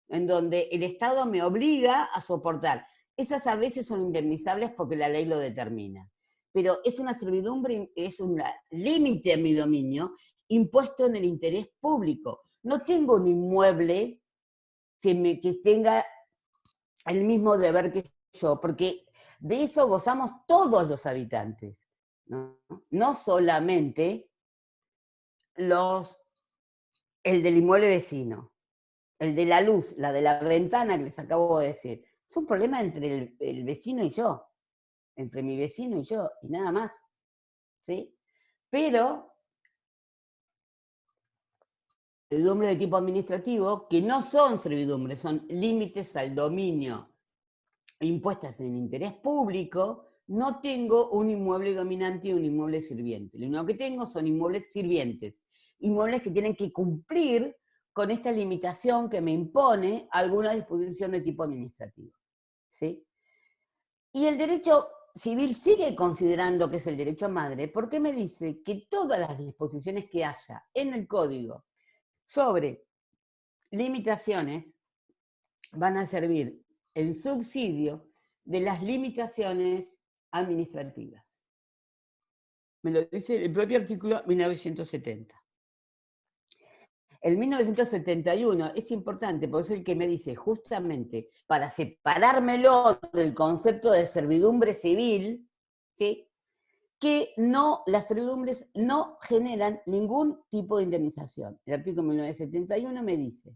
en donde el Estado me obliga a soportar. Esas a veces son indemnizables porque la ley lo determina. Pero es una servidumbre, es un límite a mi dominio impuesto en el interés público. No tengo un inmueble que tenga el mismo deber que yo, porque de eso gozamos todos los habitantes, ¿no? No solamente el del inmueble vecino, el de la luz, la de la ventana que les acabo de decir. Es un problema entre el vecino y yo, entre mi vecino y yo, y nada más, ¿sí? Pero servidumbres de tipo administrativo, que no son servidumbres, son límites al dominio impuestas en el interés público, no tengo un inmueble dominante y un inmueble sirviente. Lo único que tengo son inmuebles sirvientes, inmuebles que tienen que cumplir con esta limitación que me impone alguna disposición de tipo administrativo. ¿Sí? Y el derecho civil sigue considerando que es el derecho madre, porque me dice que todas las disposiciones que haya en el código sobre limitaciones van a servir en subsidio de las limitaciones administrativas. Me lo dice el propio artículo 1970. El 1971 es importante, porque es el que me dice justamente, para separármelo del concepto de servidumbre civil, ¿sí? Que las servidumbres no generan ningún tipo de indemnización. El artículo 1971 me dice: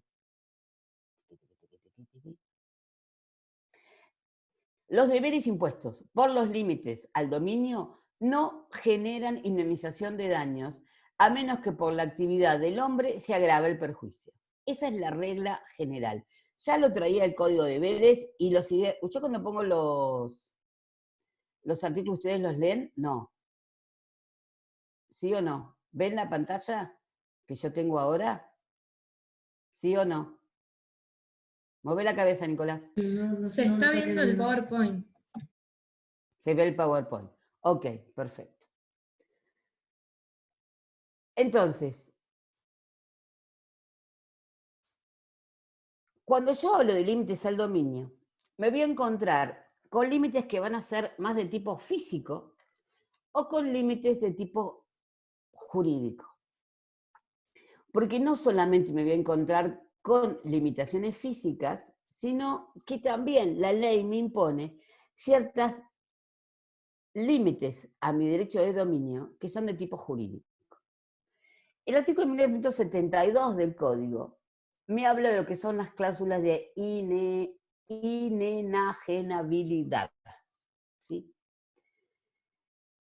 los deberes impuestos por los límites al dominio no generan indemnización de daños, a menos que por la actividad del hombre se agrave el perjuicio. Esa es la regla general. Ya lo traía el Código de Deberes y lo sigue. Yo cuando pongo los artículos, ¿ustedes los leen? No. ¿Sí o no? ¿Ven la pantalla que yo tengo ahora? ¿Sí o no? Mueve la cabeza, Nicolás. Se está viendo el PowerPoint. Se ve el PowerPoint. Ok, perfecto. Entonces, cuando yo hablo de límites al dominio, me voy a encontrar con límites que van a ser más de tipo físico o con límites de tipo jurídico. Porque no solamente me voy a encontrar con limitaciones físicas, sino que también la ley me impone ciertos límites a mi derecho de dominio que son de tipo jurídico. El artículo 1972 del Código me habla de lo que son las cláusulas de inenajenabilidad. ¿Sí?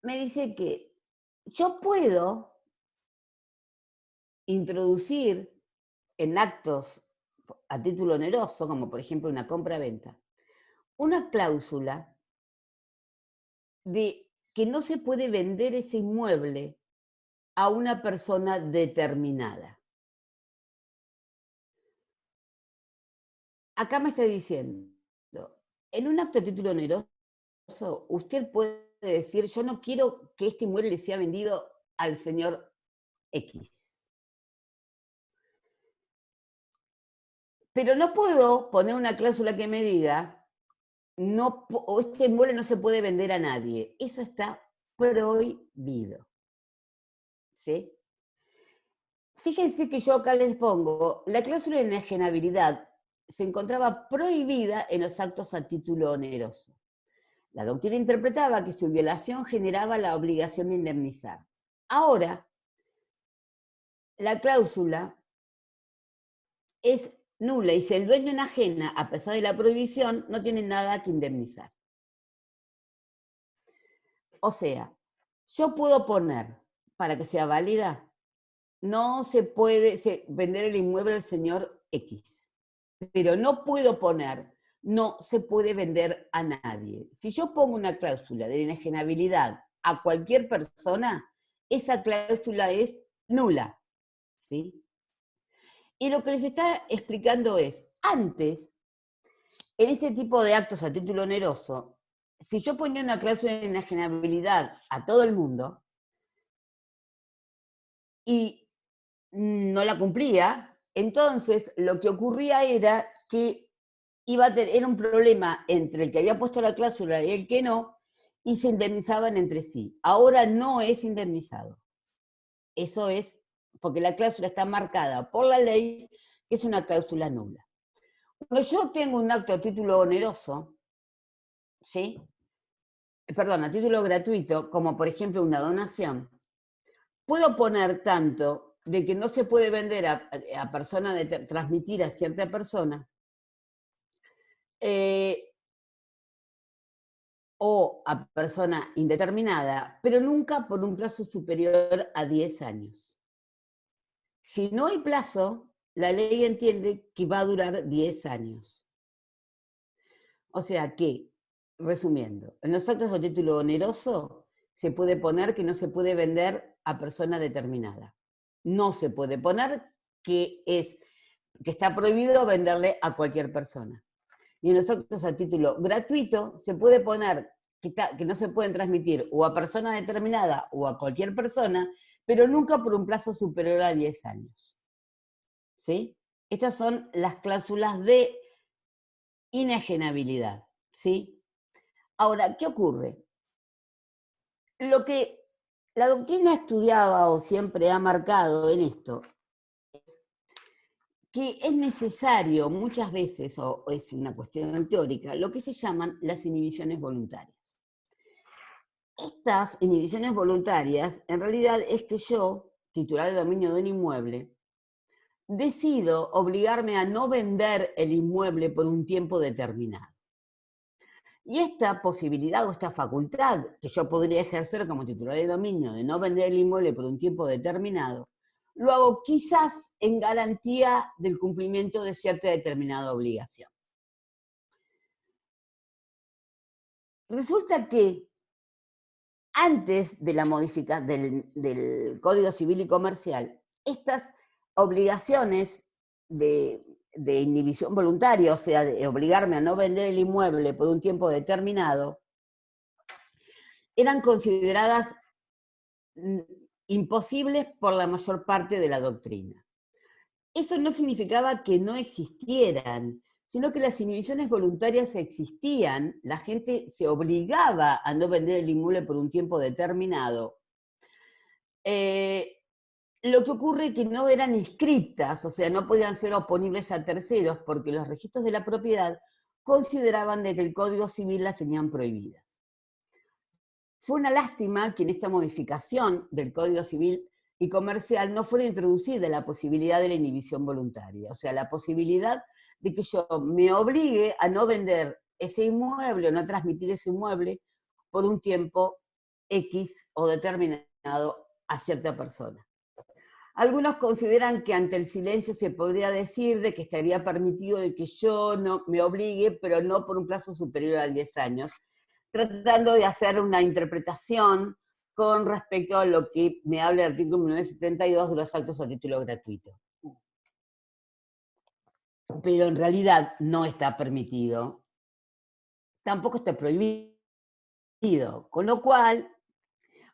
Me dice que yo puedo introducir en actos a título oneroso, como por ejemplo una compra-venta, una cláusula de que no se puede vender ese inmueble a una persona determinada. Acá me está diciendo, en un acto a título oneroso, usted puede decir, yo no quiero que este inmueble le sea vendido al señor X. Pero no puedo poner una cláusula que me diga, este inmueble no se puede vender a nadie. Eso está prohibido. ¿Sí? Fíjense que yo acá les pongo, la cláusula de enajenabilidad se encontraba prohibida en los actos a título oneroso. La doctrina interpretaba que su violación generaba la obligación de indemnizar. Ahora, la cláusula es nula y si el dueño enajena, a pesar de la prohibición, no tiene nada que indemnizar. O sea, yo puedo poner, para que sea válida, no se puede vender el inmueble al señor X, pero no puedo poner, no se puede vender a nadie. Si yo pongo una cláusula de inenajenabilidad a cualquier persona, esa cláusula es nula, ¿sí? Y lo que les está explicando es, antes, en este tipo de actos a título oneroso, si yo ponía una cláusula de inenajenabilidad a todo el mundo y no la cumplía, entonces lo que ocurría era que era un problema entre el que había puesto la cláusula y el que no, y se indemnizaban entre sí. Ahora no es indemnizado. Eso es porque la cláusula está marcada por la ley, que es una cláusula nula. Cuando yo tengo un acto a título oneroso, ¿sí? Perdón, a título gratuito, como por ejemplo una donación, puedo poner tanto de que no se puede vender a persona, transmitir a cierta persona, o a persona indeterminada, pero nunca por un plazo superior a 10 años. Si no hay plazo, la ley entiende que va a durar 10 años. O sea que, resumiendo, en los actos de título oneroso se puede poner que no se puede vender a persona determinada. No se puede poner que está prohibido venderle a cualquier persona. Y en los actos a título gratuito se puede poner que no se pueden transmitir o a persona determinada o a cualquier persona, pero nunca por un plazo superior a 10 años. ¿Sí? Estas son las cláusulas de inenajenabilidad. ¿Sí? Ahora, ¿qué ocurre? Lo que la doctrina estudiaba o siempre ha marcado en esto que es necesario muchas veces, o es una cuestión teórica, lo que se llaman las inhibiciones voluntarias. Estas inhibiciones voluntarias, en realidad es que yo, titular de dominio de un inmueble, decido obligarme a no vender el inmueble por un tiempo determinado. Y esta posibilidad o esta facultad que yo podría ejercer como titular de dominio de no vender el inmueble por un tiempo determinado, lo hago quizás en garantía del cumplimiento de cierta determinada obligación. Resulta que antes de la modificación del Código Civil y Comercial, estas obligaciones de inhibición voluntaria, o sea, de obligarme a no vender el inmueble por un tiempo determinado, eran consideradas imposibles por la mayor parte de la doctrina. Eso no significaba que no existieran, sino que las inhibiciones voluntarias existían, la gente se obligaba a no vender el inmueble por un tiempo determinado. Lo que ocurre es que no eran inscriptas, o sea, no podían ser oponibles a terceros, porque los registros de la propiedad consideraban de que el Código Civil las tenían prohibidas. Fue una lástima que en esta modificación del Código Civil y Comercial no fuera introducida la posibilidad de la inhibición voluntaria, o sea, la posibilidad de que yo me obligue a no vender ese inmueble o no transmitir ese inmueble por un tiempo X o determinado a cierta persona. Algunos consideran que ante el silencio se podría decir de que estaría permitido de que yo no me obligue, pero no por un plazo superior a 10 años, tratando de hacer una interpretación con respecto a lo que me habla el artículo 1972 de los actos a título gratuito. Pero en realidad no está permitido tampoco está prohibido. Con lo cual,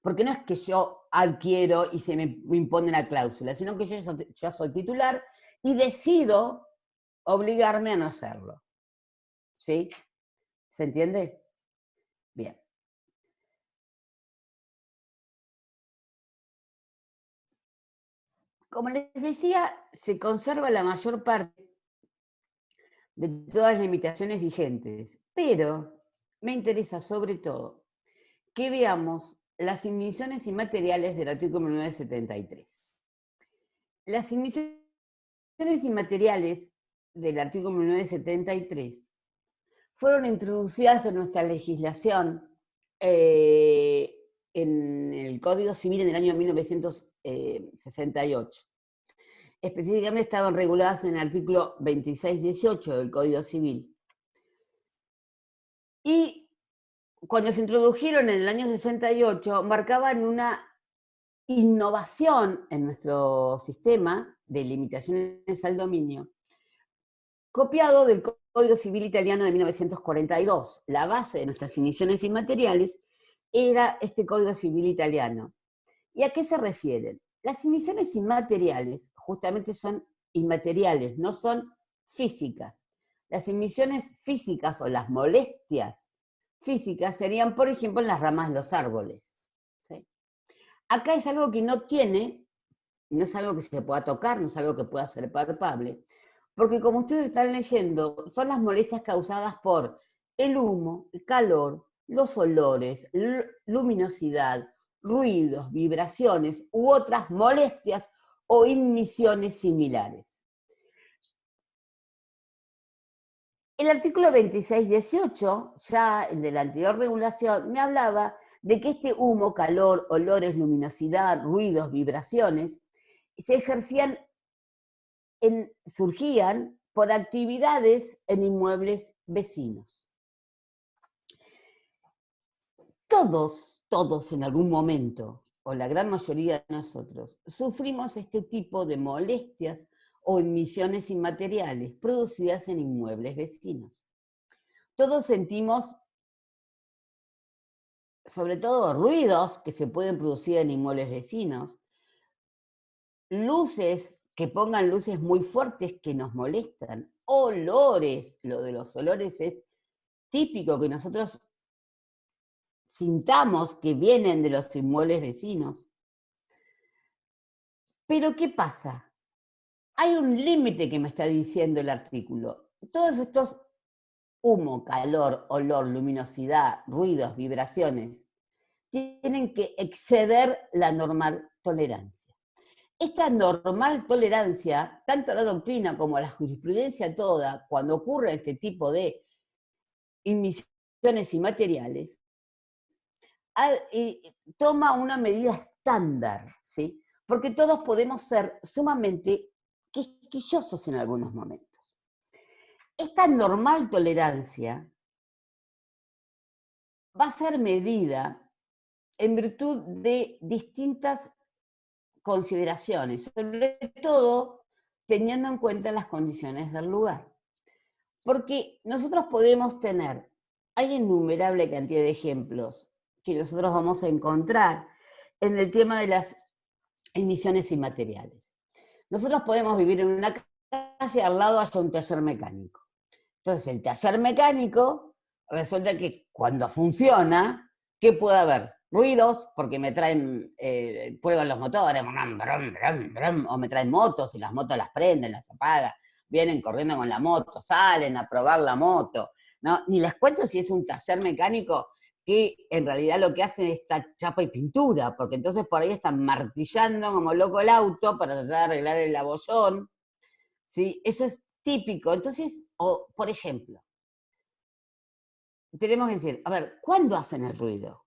porque no es que yo adquiero y se me impone una cláusula, sino que yo soy titular y decido obligarme a no hacerlo. ¿Sí? ¿Se entiende? Bien. Como les decía, se conserva la mayor parte de todas las limitaciones vigentes, pero me interesa sobre todo que veamos las igniciones inmateriales del artículo 1973. Las igniciones inmateriales del artículo 1973 fueron introducidas en nuestra legislación en el Código Civil en el año 1968. Específicamente estaban reguladas en el artículo 2618 del Código Civil. Y cuando se introdujeron en el año 68, marcaban una innovación en nuestro sistema de limitaciones al dominio, copiado del Código Civil italiano de 1942. La base de nuestras igniciones inmateriales era este Código Civil italiano. ¿Y a qué se refieren? Las igniciones inmateriales justamente son inmateriales, no son físicas. Las igniciones físicas o las molestias físicas serían, por ejemplo, en las ramas de los árboles. ¿Sí? Acá es algo que no tiene, no es algo que se pueda tocar, no es algo que pueda ser palpable, porque como ustedes están leyendo, son las molestias causadas por el humo, el calor, los olores, luminosidad, ruidos, vibraciones u otras molestias o igniciones similares. El artículo 2618, ya el de la anterior regulación, me hablaba de que este humo, calor, olores, luminosidad, ruidos, vibraciones, se ejercían, surgían por actividades en inmuebles vecinos. Todos en algún momento, o la gran mayoría de nosotros, sufrimos este tipo de molestias o emisiones inmateriales producidas en inmuebles vecinos. Todos sentimos, sobre todo, ruidos que se pueden producir en inmuebles vecinos, luces que pongan luces muy fuertes que nos molestan, olores, lo de los olores es típico que nosotros sintamos que vienen de los inmuebles vecinos. Pero ¿qué pasa? Hay un límite que me está diciendo el artículo. Todos estos humo, calor, olor, luminosidad, ruidos, vibraciones, tienen que exceder la normal tolerancia. Esta normal tolerancia, tanto la doctrina como la jurisprudencia toda, cuando ocurre este tipo de emisiones inmateriales, toma una medida estándar, ¿sí? Porque todos podemos ser sumamente quisquillosos en algunos momentos. Esta normal tolerancia va a ser medida en virtud de distintas consideraciones, sobre todo teniendo en cuenta las condiciones del lugar. Porque nosotros podemos tener, hay innumerable cantidad de ejemplos que nosotros vamos a encontrar en el tema de las emisiones inmateriales. Nosotros podemos vivir en una casa y al lado haya un taller mecánico. Entonces el taller mecánico resulta que cuando funciona, ¿qué puede haber? Ruidos, porque me traen, prueban los motores, brum, brum, brum, brum, o me traen motos y las motos las prenden, las apagan, vienen corriendo con la moto, salen a probar la moto, ¿no? Ni les cuento si es un taller mecánico que en realidad lo que hace es chapa y pintura, porque entonces por ahí están martillando como loco el auto para tratar de arreglar el abollón, ¿sí? Eso es típico. Entonces, por ejemplo, tenemos que decir, a ver, ¿cuándo hacen el ruido?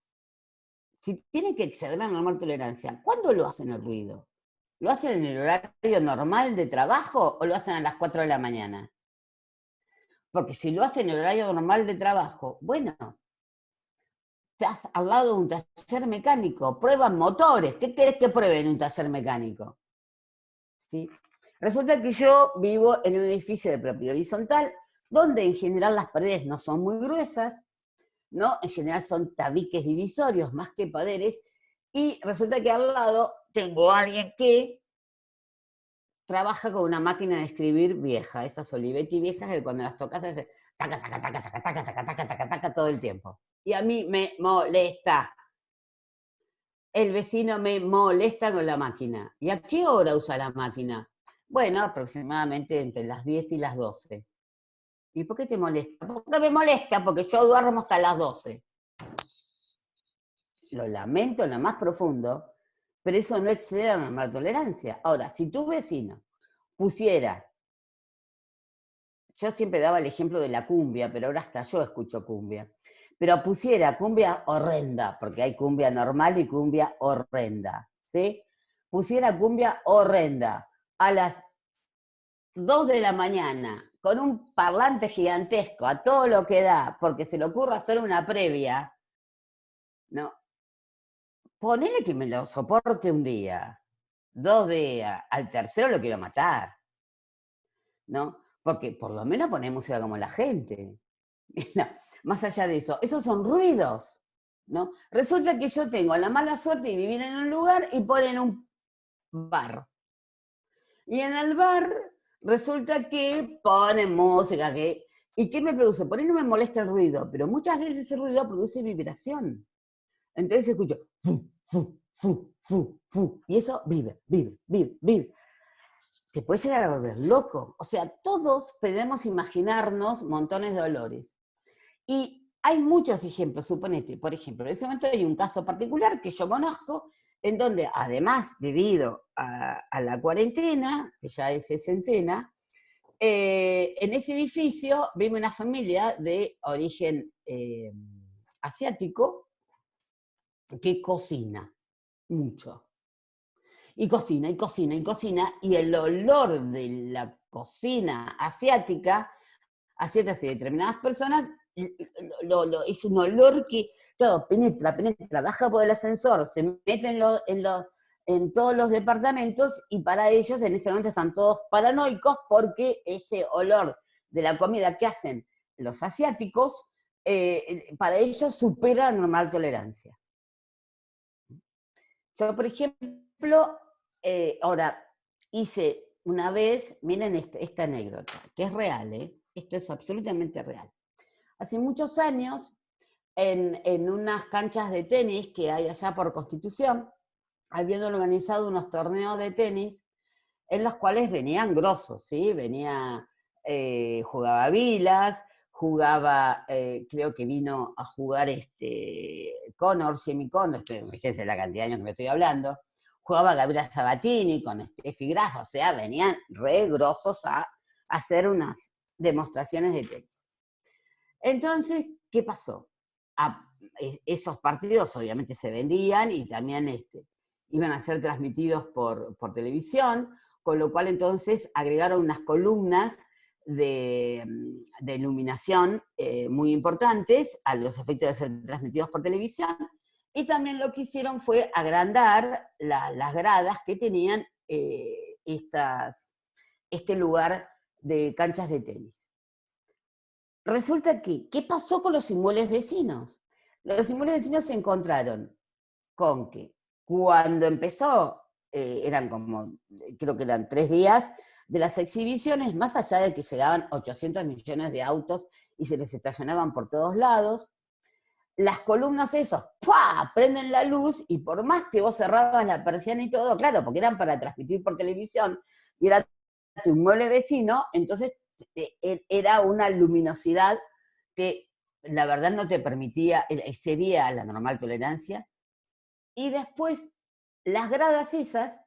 Si tiene que exceder la normal tolerancia, ¿cuándo lo hacen el ruido? ¿Lo hacen en el horario normal de trabajo o lo hacen a las 4 de la mañana? Porque si lo hacen en el horario normal de trabajo, bueno, estás al lado de un taller mecánico, prueban motores. ¿Qué querés que prueben en un taller mecánico? ¿Sí? Resulta que yo vivo en un edificio de propiedad horizontal, donde en general las paredes no son muy gruesas, ¿no? En general son tabiques divisorios más que paredes, y resulta que al lado tengo a alguien que trabaja con una máquina de escribir vieja, esas Olivetti viejas que cuando las tocas hace taca, taca, taca, taca, taca, taca, taca, taca, taca, todo el tiempo. Y a mí me molesta. El vecino me molesta con la máquina. ¿Y a qué hora usa la máquina? Bueno, aproximadamente entre las 10 y las 12. ¿Y por qué te molesta? Porque me molesta, porque yo duermo hasta las 12. Lo lamento en lo más profundo, pero eso no excede a la normal tolerancia. Ahora, si tu vecino pusiera, yo siempre daba el ejemplo de la cumbia, pero ahora hasta yo escucho cumbia, pero pusiera cumbia horrenda, porque hay cumbia normal y cumbia horrenda, ¿sí? Pusiera cumbia horrenda a las 2 de la mañana, con un parlante gigantesco, a todo lo que da, porque se le ocurre hacer una previa, no, ponele que me lo soporte un día, 2 días, al tercero lo quiero matar, ¿no? Porque por lo menos pone música como la gente. Mira, más allá de eso, esos son ruidos, ¿no? Resulta que yo tengo la mala suerte de vivir en un lugar y ponen un bar. Y en el bar resulta que ponen música, ¿y qué me produce? Por ahí no me molesta el ruido, pero muchas veces ese ruido produce vibración. Entonces escucho, fu, fu, fu, fu, fu, y eso vive. Te puede llegar a volver loco. O sea, todos podemos imaginarnos montones de olores. Y hay muchos ejemplos, suponete, por ejemplo, en este momento hay un caso particular que yo conozco, en donde además, debido a la cuarentena, que ya es sesentena, en ese edificio vive una familia de origen asiático que cocina mucho. Y cocina, y el olor de la cocina asiática a ciertas y determinadas personas es un olor que, claro, penetra, baja por el ascensor, se mete en todos los departamentos, y para ellos en este momento están todos paranoicos porque ese olor de la comida que hacen los asiáticos, para ellos supera la normal tolerancia. Yo, por ejemplo, ahora hice una vez, miren esta anécdota, que es real, esto es absolutamente real. Hace muchos años, en unas canchas de tenis que hay allá por Constitución, habían organizado unos torneos de tenis en los cuales venían grosos, ¿sí? Jugaba Vilas, jugaba, creo que vino a jugar Jimmy Connors, fíjense la cantidad de años que me estoy hablando, jugaba Gabriela Sabatini con Steffi Graf, o sea, venían re grosos a hacer unas demostraciones de tenis. Entonces, ¿qué pasó? Esos partidos obviamente se vendían y también iban a ser transmitidos por televisión, con lo cual entonces agregaron unas columnas de iluminación muy importantes a los efectos de ser transmitidos por televisión, y también lo que hicieron fue agrandar las gradas que tenían este lugar de canchas de tenis. Resulta que, ¿qué pasó con los inmuebles vecinos? Los inmuebles vecinos se encontraron con que cuando empezó, creo que eran 3 días de las exhibiciones, más allá de que llegaban 800 millones de autos y se les estacionaban por todos lados, las columnas esos, ¡pua!, prenden la luz, y por más que vos cerrabas la persiana y todo, claro, porque eran para transmitir por televisión, y era tu inmueble vecino, entonces era una luminosidad que la verdad no te permitía, excedía la normal tolerancia. Y después, las gradas esas,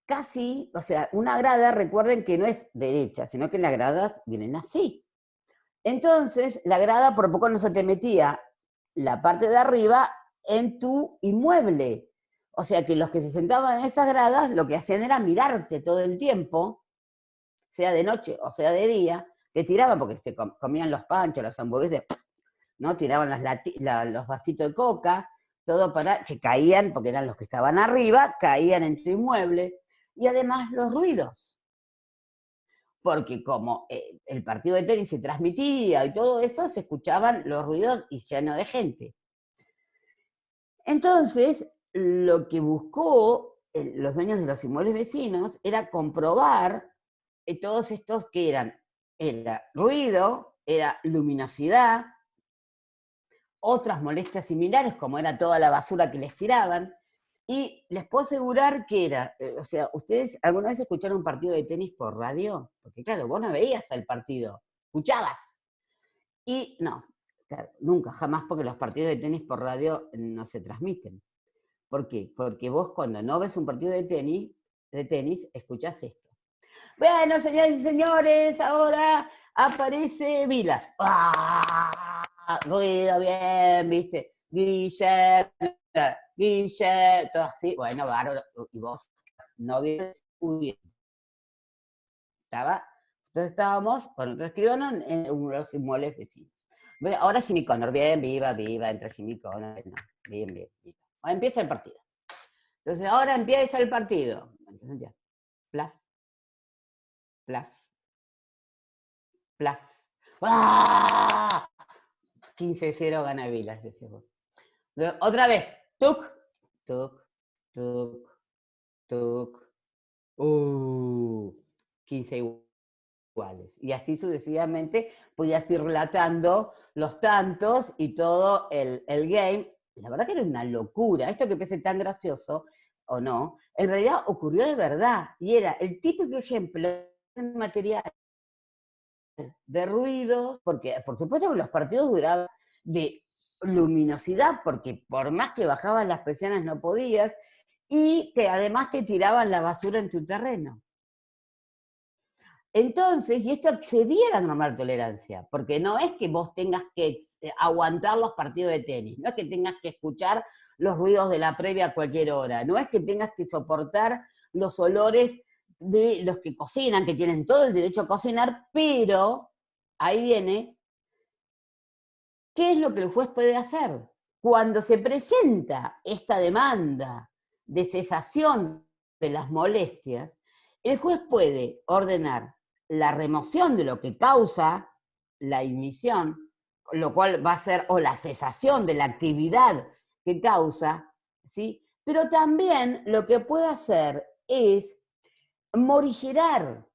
casi, o sea, una grada, recuerden que no es derecha, sino que las gradas vienen así. Entonces, la grada por poco no se te metía la parte de arriba en tu inmueble. O sea que los que se sentaban en esas gradas, lo que hacían era mirarte todo el tiempo, sea de noche o sea de día, que tiraban, porque se comían los panchos, las hamburguesas, ¿no? Tiraban los vasitos de coca, todo para que caían, porque eran los que estaban arriba, caían en tu inmueble, y además los ruidos. porque como el partido de tenis se transmitía y todo eso, se escuchaban los ruidos y lleno de gente. Entonces, lo que buscó los dueños de los inmuebles vecinos era comprobar todos estos que era ruido, era luminosidad, otras molestias similares, como era toda la basura que les tiraban, y les puedo asegurar que era, o sea, ¿ustedes alguna vez escucharon un partido de tenis por radio? Porque claro, vos no veías el partido, escuchabas. Y no, claro, nunca, jamás, porque los partidos de tenis por radio no se transmiten. ¿Por qué? Porque vos cuando no ves un partido de tenis escuchás esto. Bueno, señoras y señores, ahora aparece Vilas. ¡Ah! Ruido bien, ¿viste? Guille, todo así. Bueno, bárbaro. Y vos no vienes muy bien. Entonces estábamos con otro escribano en unos inmuebles vecinos. Bueno, ahora Simiconor, bien, viva, entre Simiconor, no, bien, viva. Ahora empieza el partido. Entonces ahora empieza el partido. Entonces ya, plaf, plaf, plaf. ¡Ah! 15-0 gana Vilas, decís vos. Otra vez, tuc, tuc, tuc, tuc. 15 iguales. Y así sucesivamente podías ir relatando los tantos y todo el game. La verdad que era una locura. Esto que parece tan gracioso, o no, en realidad ocurrió de verdad. Y era el típico ejemplo de material de ruidos, porque por supuesto que los partidos duraban de luminosidad, porque por más que bajaban las presiones no podías, y que además te tiraban la basura en tu terreno. Entonces, y esto excedía la normal tolerancia, porque no es que vos tengas que aguantar los partidos de tenis, no es que tengas que escuchar los ruidos de la previa a cualquier hora, no es que tengas que soportar los olores de los que cocinan, que tienen todo el derecho a cocinar, pero ahí viene, ¿qué es lo que el juez puede hacer? Cuando se presenta esta demanda de cesación de las molestias, el juez puede ordenar la remoción de lo que causa la ignición, lo cual va a ser, o la cesación de la actividad que causa, ¿sí? Pero también lo que puede hacer es morigerar,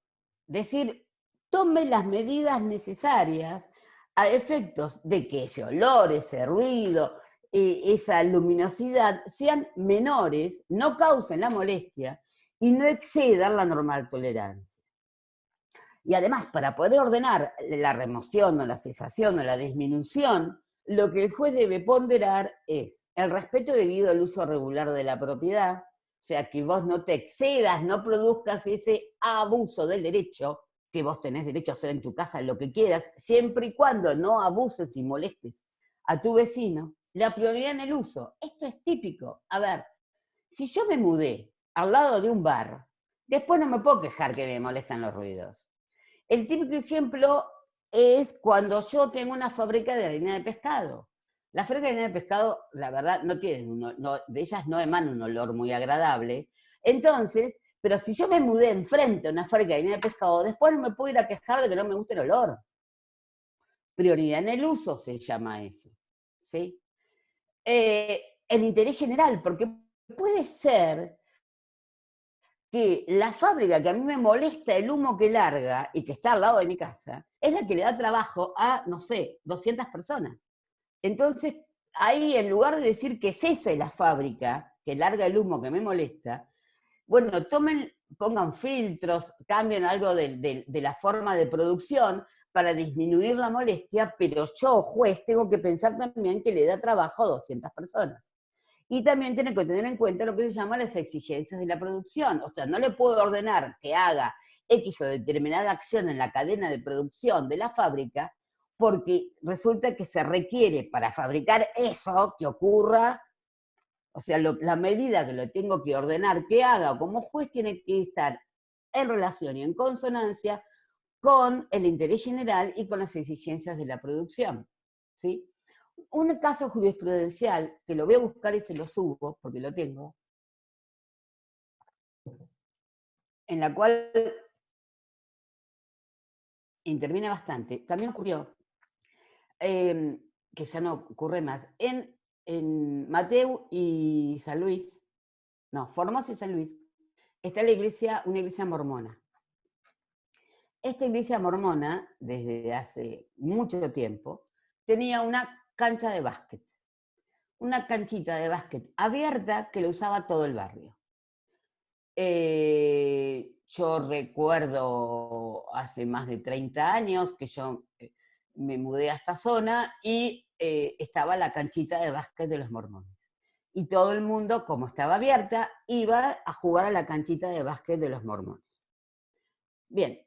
decir, tome las medidas necesarias a efectos de que ese olor, ese ruido, esa luminosidad sean menores, no causen la molestia y no excedan la normal tolerancia. Y además, para poder ordenar la remoción o la cesación o la disminución, lo que el juez debe ponderar es el respeto debido al uso regular de la propiedad, o sea, que vos no te excedas, no produzcas ese abuso del derecho, que vos tenés derecho a hacer en tu casa lo que quieras, siempre y cuando no abuses y molestes a tu vecino. La prioridad en el uso. Esto es típico. A ver, si yo me mudé al lado de un bar, después no me puedo quejar que me molestan los ruidos. El típico ejemplo es cuando yo tengo una fábrica de harina de pescado. Las fábricas de harina de pescado, la verdad, no tienen de ellas no emana un olor muy agradable. Entonces, pero si yo me mudé enfrente a una fábrica de harina de pescado, después no me puedo ir a quejar de que no me guste el olor. Prioridad en el uso se llama eso, ¿sí? El interés general, porque puede ser que la fábrica que a mí me molesta el humo que larga y que está al lado de mi casa, es la que le da trabajo a, no sé, 200 personas. Entonces, ahí en lugar de decir que cese la fábrica, que larga el humo que me molesta, bueno, pongan filtros, cambien algo de la forma de producción para disminuir la molestia, pero yo, juez, tengo que pensar también que le da trabajo a 200 personas. Y también tiene que tener en cuenta lo que se llama las exigencias de la producción. O sea, no le puedo ordenar que haga X o determinada acción en la cadena de producción de la fábrica, porque resulta que se requiere para fabricar eso que ocurra, o sea, la medida que lo tengo que ordenar que haga como juez tiene que estar en relación y en consonancia con el interés general y con las exigencias de la producción, ¿sí? Un caso jurisprudencial, que lo voy a buscar y se lo subo, porque lo tengo, en la cual interviene bastante. También ocurrió, que ya no ocurre más, en Mateu y San Luis, no, Formosa y San Luis, está la iglesia, una iglesia mormona. Esta iglesia mormona, desde hace mucho tiempo, tenía una cancha de básquet, una canchita de básquet abierta que lo usaba todo el barrio. Yo recuerdo hace más de 30 años que yo me mudé a esta zona y estaba la canchita de básquet de los mormones. Y todo el mundo, como estaba abierta, iba a jugar a la canchita de básquet de los mormones. Bien,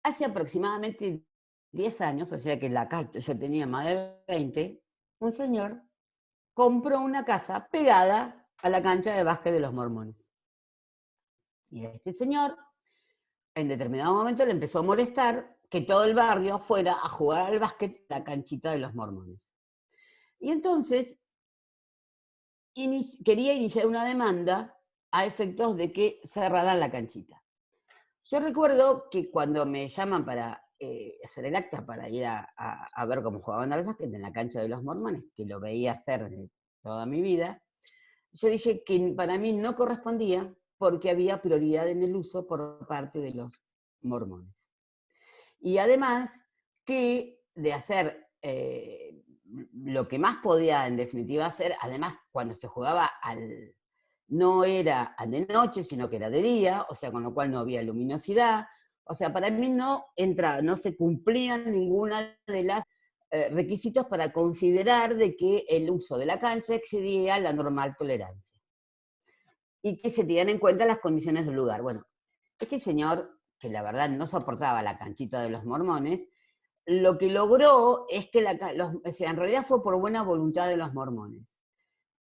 hace aproximadamente 10 años, o sea que la cancha yo tenía más de 20, un señor compró una casa pegada a la cancha de básquet de los mormones. Y a este señor, en determinado momento, le empezó a molestar que todo el barrio fuera a jugar al básquet a la canchita de los mormones. Y entonces quería iniciar una demanda a efectos de que cerraran la canchita. Yo recuerdo que cuando me llaman para hacer el acta, para ir a ver cómo jugaban al básquet en la cancha de los mormones, que lo veía hacer de toda mi vida, yo dije que para mí no correspondía porque había prioridad en el uso por parte de los mormones. Y además que de hacer lo que más podía en definitiva hacer, además cuando se jugaba no era de noche, sino que era de día, o sea, con lo cual no había luminosidad, o sea, para mí no se cumplían ninguna de las requisitos para considerar de que el uso de la cancha excedía la normal tolerancia y que se tenían en cuenta las condiciones del lugar. Bueno, este señor, que la verdad no soportaba la canchita de los mormones, lo que logró es que o sea, en realidad fue por buena voluntad de los mormones,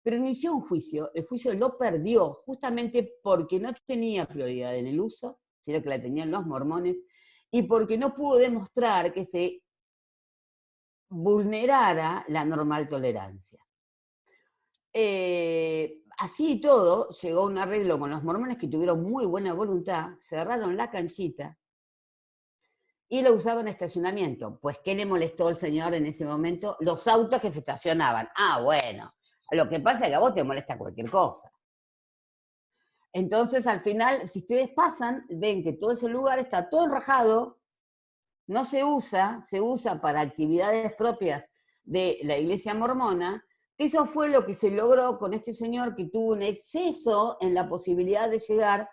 pero inició un juicio, el juicio lo perdió justamente porque no tenía prioridad en el uso, sino que la tenían los mormones, y porque no pudo demostrar que se vulnerara la normal tolerancia. Así y todo, llegó a un arreglo con los mormones que tuvieron muy buena voluntad, cerraron la canchita y lo usaban en estacionamiento. Pues, ¿qué le molestó al señor en ese momento? Los autos que se estacionaban. Ah, bueno, lo que pasa es que a vos te molesta cualquier cosa. Entonces, al final, si ustedes pasan, ven que todo ese lugar está todo enrajado, no se usa para actividades propias de la iglesia mormona. Eso fue lo que se logró con este señor que tuvo un exceso en la posibilidad de llegar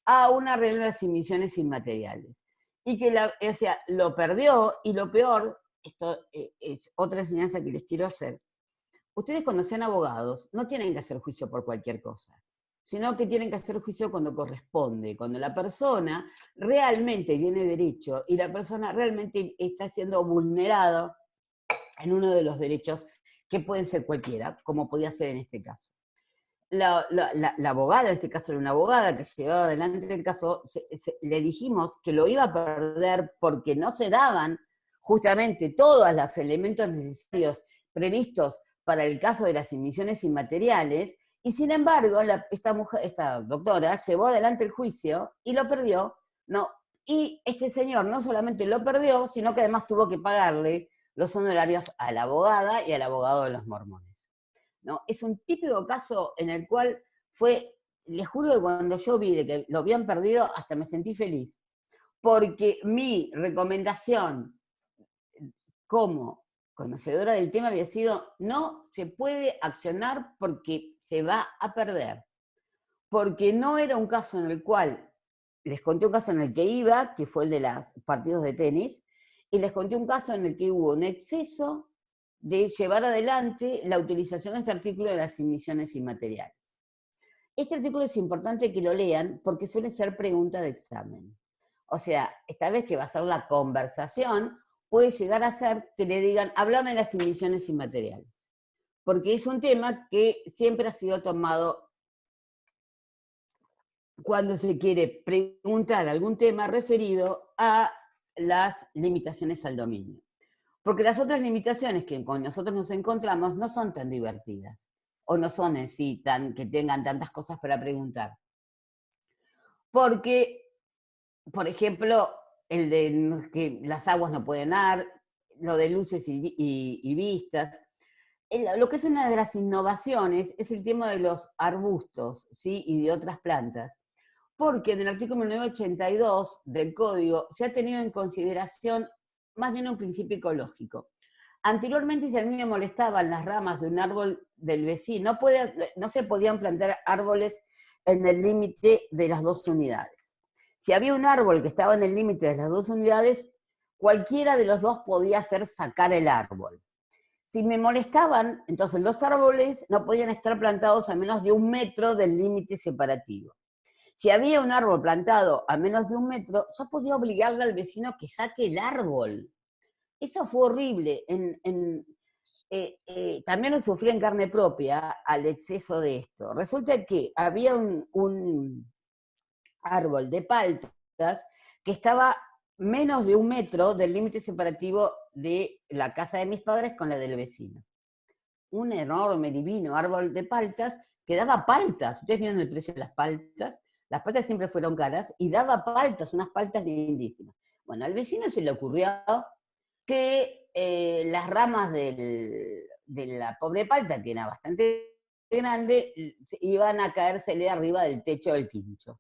a una reunión de las emisiones inmateriales. Y que o sea, lo perdió, y lo peor, esto es otra enseñanza que les quiero hacer. Ustedes cuando sean abogados no tienen que hacer juicio por cualquier cosa, sino que tienen que hacer juicio cuando corresponde, cuando la persona realmente tiene derecho y la persona realmente está siendo vulnerada en uno de los derechos que pueden ser cualquiera, como podía ser en este caso. La abogada, en este caso era una abogada que llevaba adelante el caso, le dijimos que lo iba a perder porque no se daban justamente todos los elementos necesarios previstos para el caso de las emisiones inmateriales, y sin embargo esta doctora llevó adelante el juicio y lo perdió, ¿no? Y este señor no solamente lo perdió, sino que además tuvo que pagarle los honorarios a la abogada y al abogado de los mormones, ¿no? Es un típico caso en el cual les juro que cuando yo vi de que lo habían perdido, hasta me sentí feliz, porque mi recomendación como conocedora del tema había sido: no se puede accionar porque se va a perder, porque no era un caso en el cual, les conté un caso en el que iba, que fue el de los partidos de tenis, y les conté un caso en el que hubo un exceso de llevar adelante la utilización de este artículo de las emisiones inmateriales. Este artículo es importante que lo lean porque suele ser pregunta de examen. O sea, esta vez que va a ser la conversación, puede llegar a ser que le digan: háblame de las emisiones inmateriales. Porque es un tema que siempre ha sido tomado cuando se quiere preguntar algún tema referido a las limitaciones al dominio. Porque las otras limitaciones que con nosotros nos encontramos no son tan divertidas, o no son en sí que tengan tantas cosas para preguntar. Porque, por ejemplo, el de que las aguas no pueden dar, lo de luces y vistas. Lo que es una de las innovaciones es el tema de los arbustos, ¿sí? Y de otras plantas. Porque en el artículo 1982 del Código se ha tenido en consideración más bien un principio ecológico. Anteriormente, si a mí me molestaban las ramas de un árbol del vecino, no se podían plantar árboles en el límite de las 2 unidades. Si había un árbol que estaba en el límite de las 2 unidades, cualquiera de los dos podía hacer sacar el árbol. Si me molestaban, entonces los árboles no podían estar plantados a menos de 1 metro del límite separativo. Si había un árbol plantado a menos de 1 metro, yo podía obligarle al vecino que saque el árbol. Eso fue horrible. También lo sufrí en carne propia al exceso de esto. Resulta que había un árbol de paltas que estaba menos de 1 metro del límite separativo de la casa de mis padres con la del vecino. Un enorme, divino árbol de paltas que daba paltas. Ustedes vieron el precio de las paltas. Las paltas siempre fueron caras y daba paltas, unas paltas lindísimas. Bueno, al vecino se le ocurrió que las ramas de la pobre palta, que era bastante grande, iban a caérsele arriba del techo del quincho.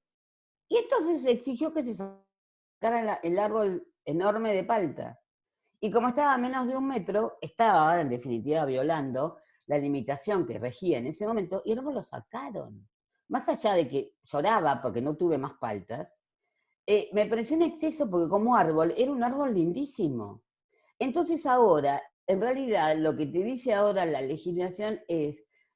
Y entonces se exigió que se sacara el árbol enorme de palta. Y como estaba a menos de 1 metro, estaba en definitiva violando la limitación que regía en ese momento, y luego lo sacaron. Más allá de que lloraba porque no tuve más paltas, me pareció un exceso porque como árbol era un árbol lindísimo. Entonces ahora, en realidad, lo que te dice ahora la legislación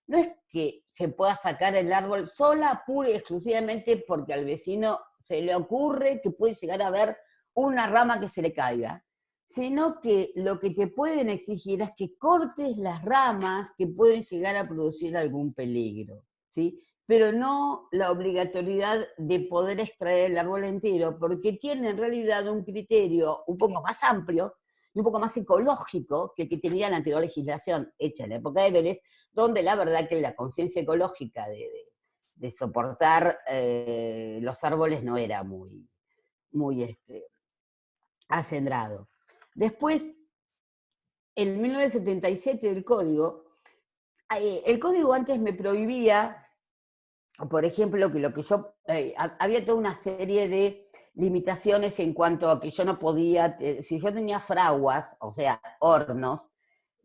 no es que se pueda sacar el árbol sola, pura y exclusivamente porque al vecino se le ocurre que puede llegar a haber una rama que se le caiga, sino que lo que te pueden exigir es que cortes las ramas que pueden llegar a producir algún peligro, ¿sí? Pero no la obligatoriedad de poder extraer el árbol entero, porque tiene en realidad un criterio un poco más amplio y un poco más ecológico que el que tenía la anterior legislación hecha en la época de Vélez, donde la verdad que la conciencia ecológica de soportar los árboles no era muy acendrado. Después, en 1977 el Código antes me prohibía, por ejemplo, que lo que yo, había toda una serie de limitaciones en cuanto a que yo no podía, si yo tenía fraguas, o sea, hornos,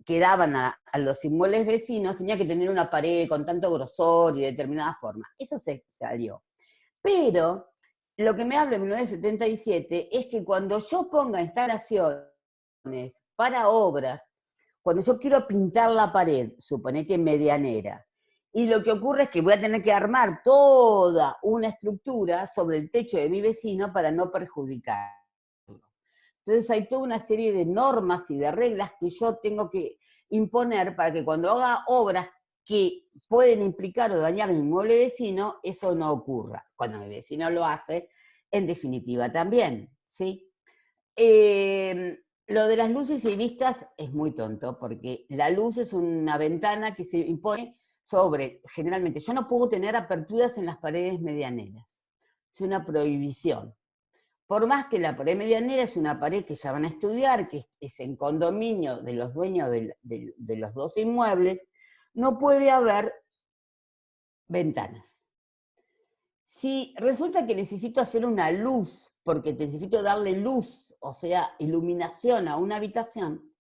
que daban a los inmuebles vecinos, tenía que tener una pared con tanto grosor y de determinada forma. Eso se salió. Pero lo que me habla en 1977 es que cuando yo ponga instalaciones para obras, cuando yo quiero pintar la pared, suponete medianera, y lo que ocurre es que voy a tener que armar toda una estructura sobre el techo de mi vecino para no perjudicarlo. Entonces hay toda una serie de normas y de reglas que yo tengo que imponer para que cuando haga obras que pueden implicar o dañar mi inmueble vecino, eso no ocurra. Cuando mi vecino lo hace, en definitiva también, ¿sí? Lo de las luces y vistas es muy tonto, porque la luz es una ventana que se impone sobre, generalmente, yo no puedo tener aperturas en las paredes medianeras. Es una prohibición. Por más que la pared medianera es una pared que ya van a estudiar, que es en condominio de los dueños de los 2 inmuebles, no puede haber ventanas. Si resulta que necesito hacer una luz, porque necesito darle luz, o sea, iluminación a una habitación,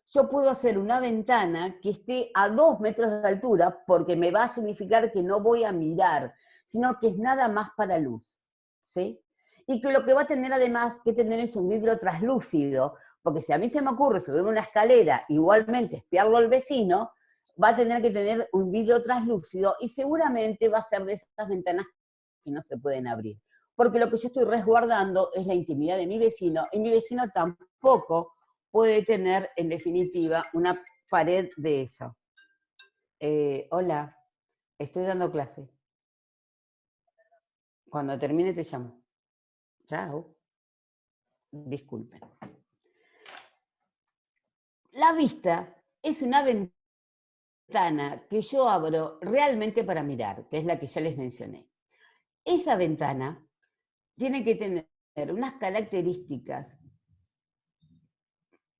yo puedo hacer una ventana que esté a 2 metros de altura, porque me va a significar que no voy a mirar, sino que es nada más para luz, ¿sí? Y que lo que va a tener además que tener es un vidrio translúcido, porque si a mí se me ocurre subirme una escalera, igualmente espiarlo al vecino, va a tener que tener un vidrio translúcido y seguramente va a ser de esas ventanas que no se pueden abrir. Porque lo que yo estoy resguardando es la intimidad de mi vecino, y mi vecino tampoco puede tener, en definitiva, una pared de eso. Hola, estoy dando clase. Cuando termine te llamo. Chao. Disculpen. La vista es una ventana que yo abro realmente para mirar, que es la que ya les mencioné. Esa ventana tiene que tener unas características,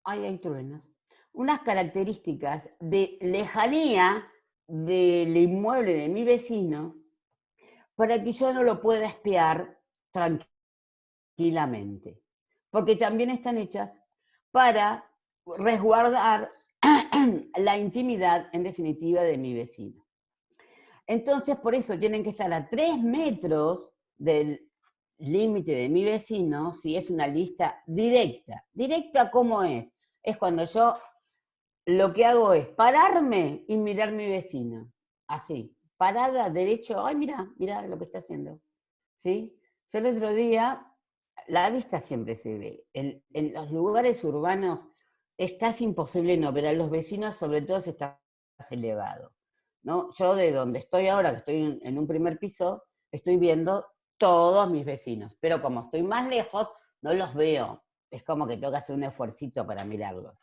hay truenos, unas características de lejanía del inmueble de mi vecino para que yo no lo pueda espiar tranquilamente, porque también están hechas para resguardar la intimidad, en definitiva, de mi vecino. Entonces, por eso tienen que estar a 3 metros del límite de mi vecino, si es una lista directa. ¿Directa cómo es? Es cuando yo lo que hago es pararme y mirar a mi vecino. Así, parada, derecho, ay, mira lo que está haciendo. ¿Sí? Yo el otro día, la vista siempre se ve. En los lugares urbanos es casi imposible no ver a los vecinos, sobre todo si está más elevado, ¿no? Yo de donde estoy ahora, que estoy en un primer piso, estoy viendo todos mis vecinos, pero como estoy más lejos, no los veo. Es como que tengo que hacer un esfuercito para mirarlos.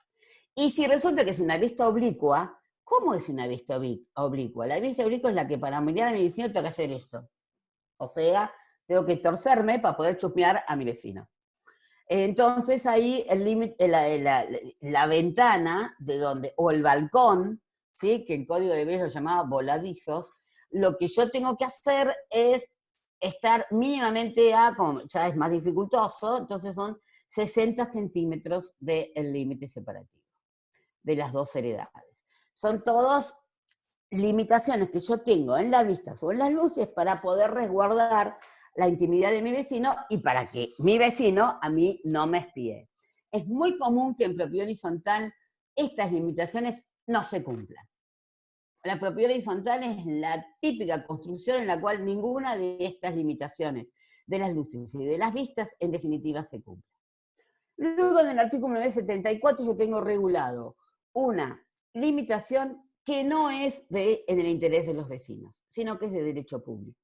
Y si resulta que es una vista oblicua, ¿cómo es una vista oblicua? La vista oblicua es la que para mirar a mi vecino tengo que hacer esto. O sea, tengo que torcerme para poder chusmear a mi vecino. Entonces ahí el límite, la ventana de donde, o el balcón, ¿sí? Que el código de Bayes lo llamaba voladizos, lo que yo tengo que hacer es estar mínimamente como ya es más dificultoso, entonces son 60 centímetros del límite separativo de las dos heredades. Son todos limitaciones que yo tengo en la vista o en las luces para poder resguardar la intimidad de mi vecino y para que mi vecino a mí no me espíe. Es muy común que en propiedad horizontal estas limitaciones no se cumplan. La propiedad horizontal es la típica construcción en la cual ninguna de estas limitaciones de las luces y de las vistas en definitiva se cumple. Luego en el artículo 974 yo tengo regulado una limitación que no es en el interés de los vecinos, sino que es de derecho público.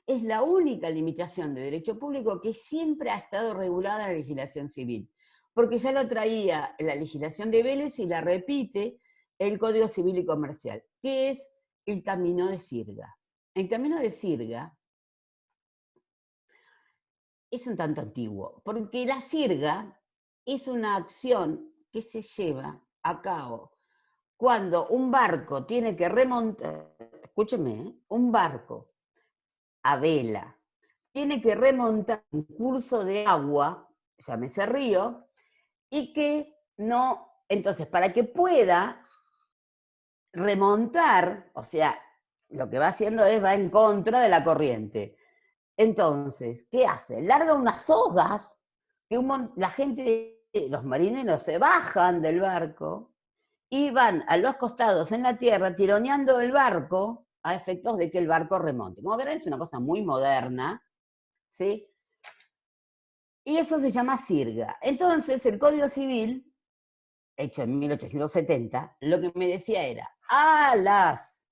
Es la única limitación de derecho público que siempre ha estado regulada en la legislación civil, porque ya lo traía la legislación de Vélez y la repite el Código Civil y Comercial, que es el camino de sirga. El camino de sirga es un tanto antiguo, porque la sirga es una acción que se lleva a cabo cuando un barco tiene que remontar, escúcheme, un barco a vela tiene que remontar un curso de agua, llámese río, y que no, entonces para que pueda remontar, o sea, lo que va haciendo va en contra de la corriente. Entonces, ¿qué hace? Larga unas sogas que la gente, los marineros se bajan del barco y van a los costados en la tierra tironeando el barco a efectos de que el barco remonte. Como verán, es una cosa muy moderna, ¿sí? Y eso se llama sirga. Entonces, el Código Civil, hecho en 1870, lo que me decía era, a las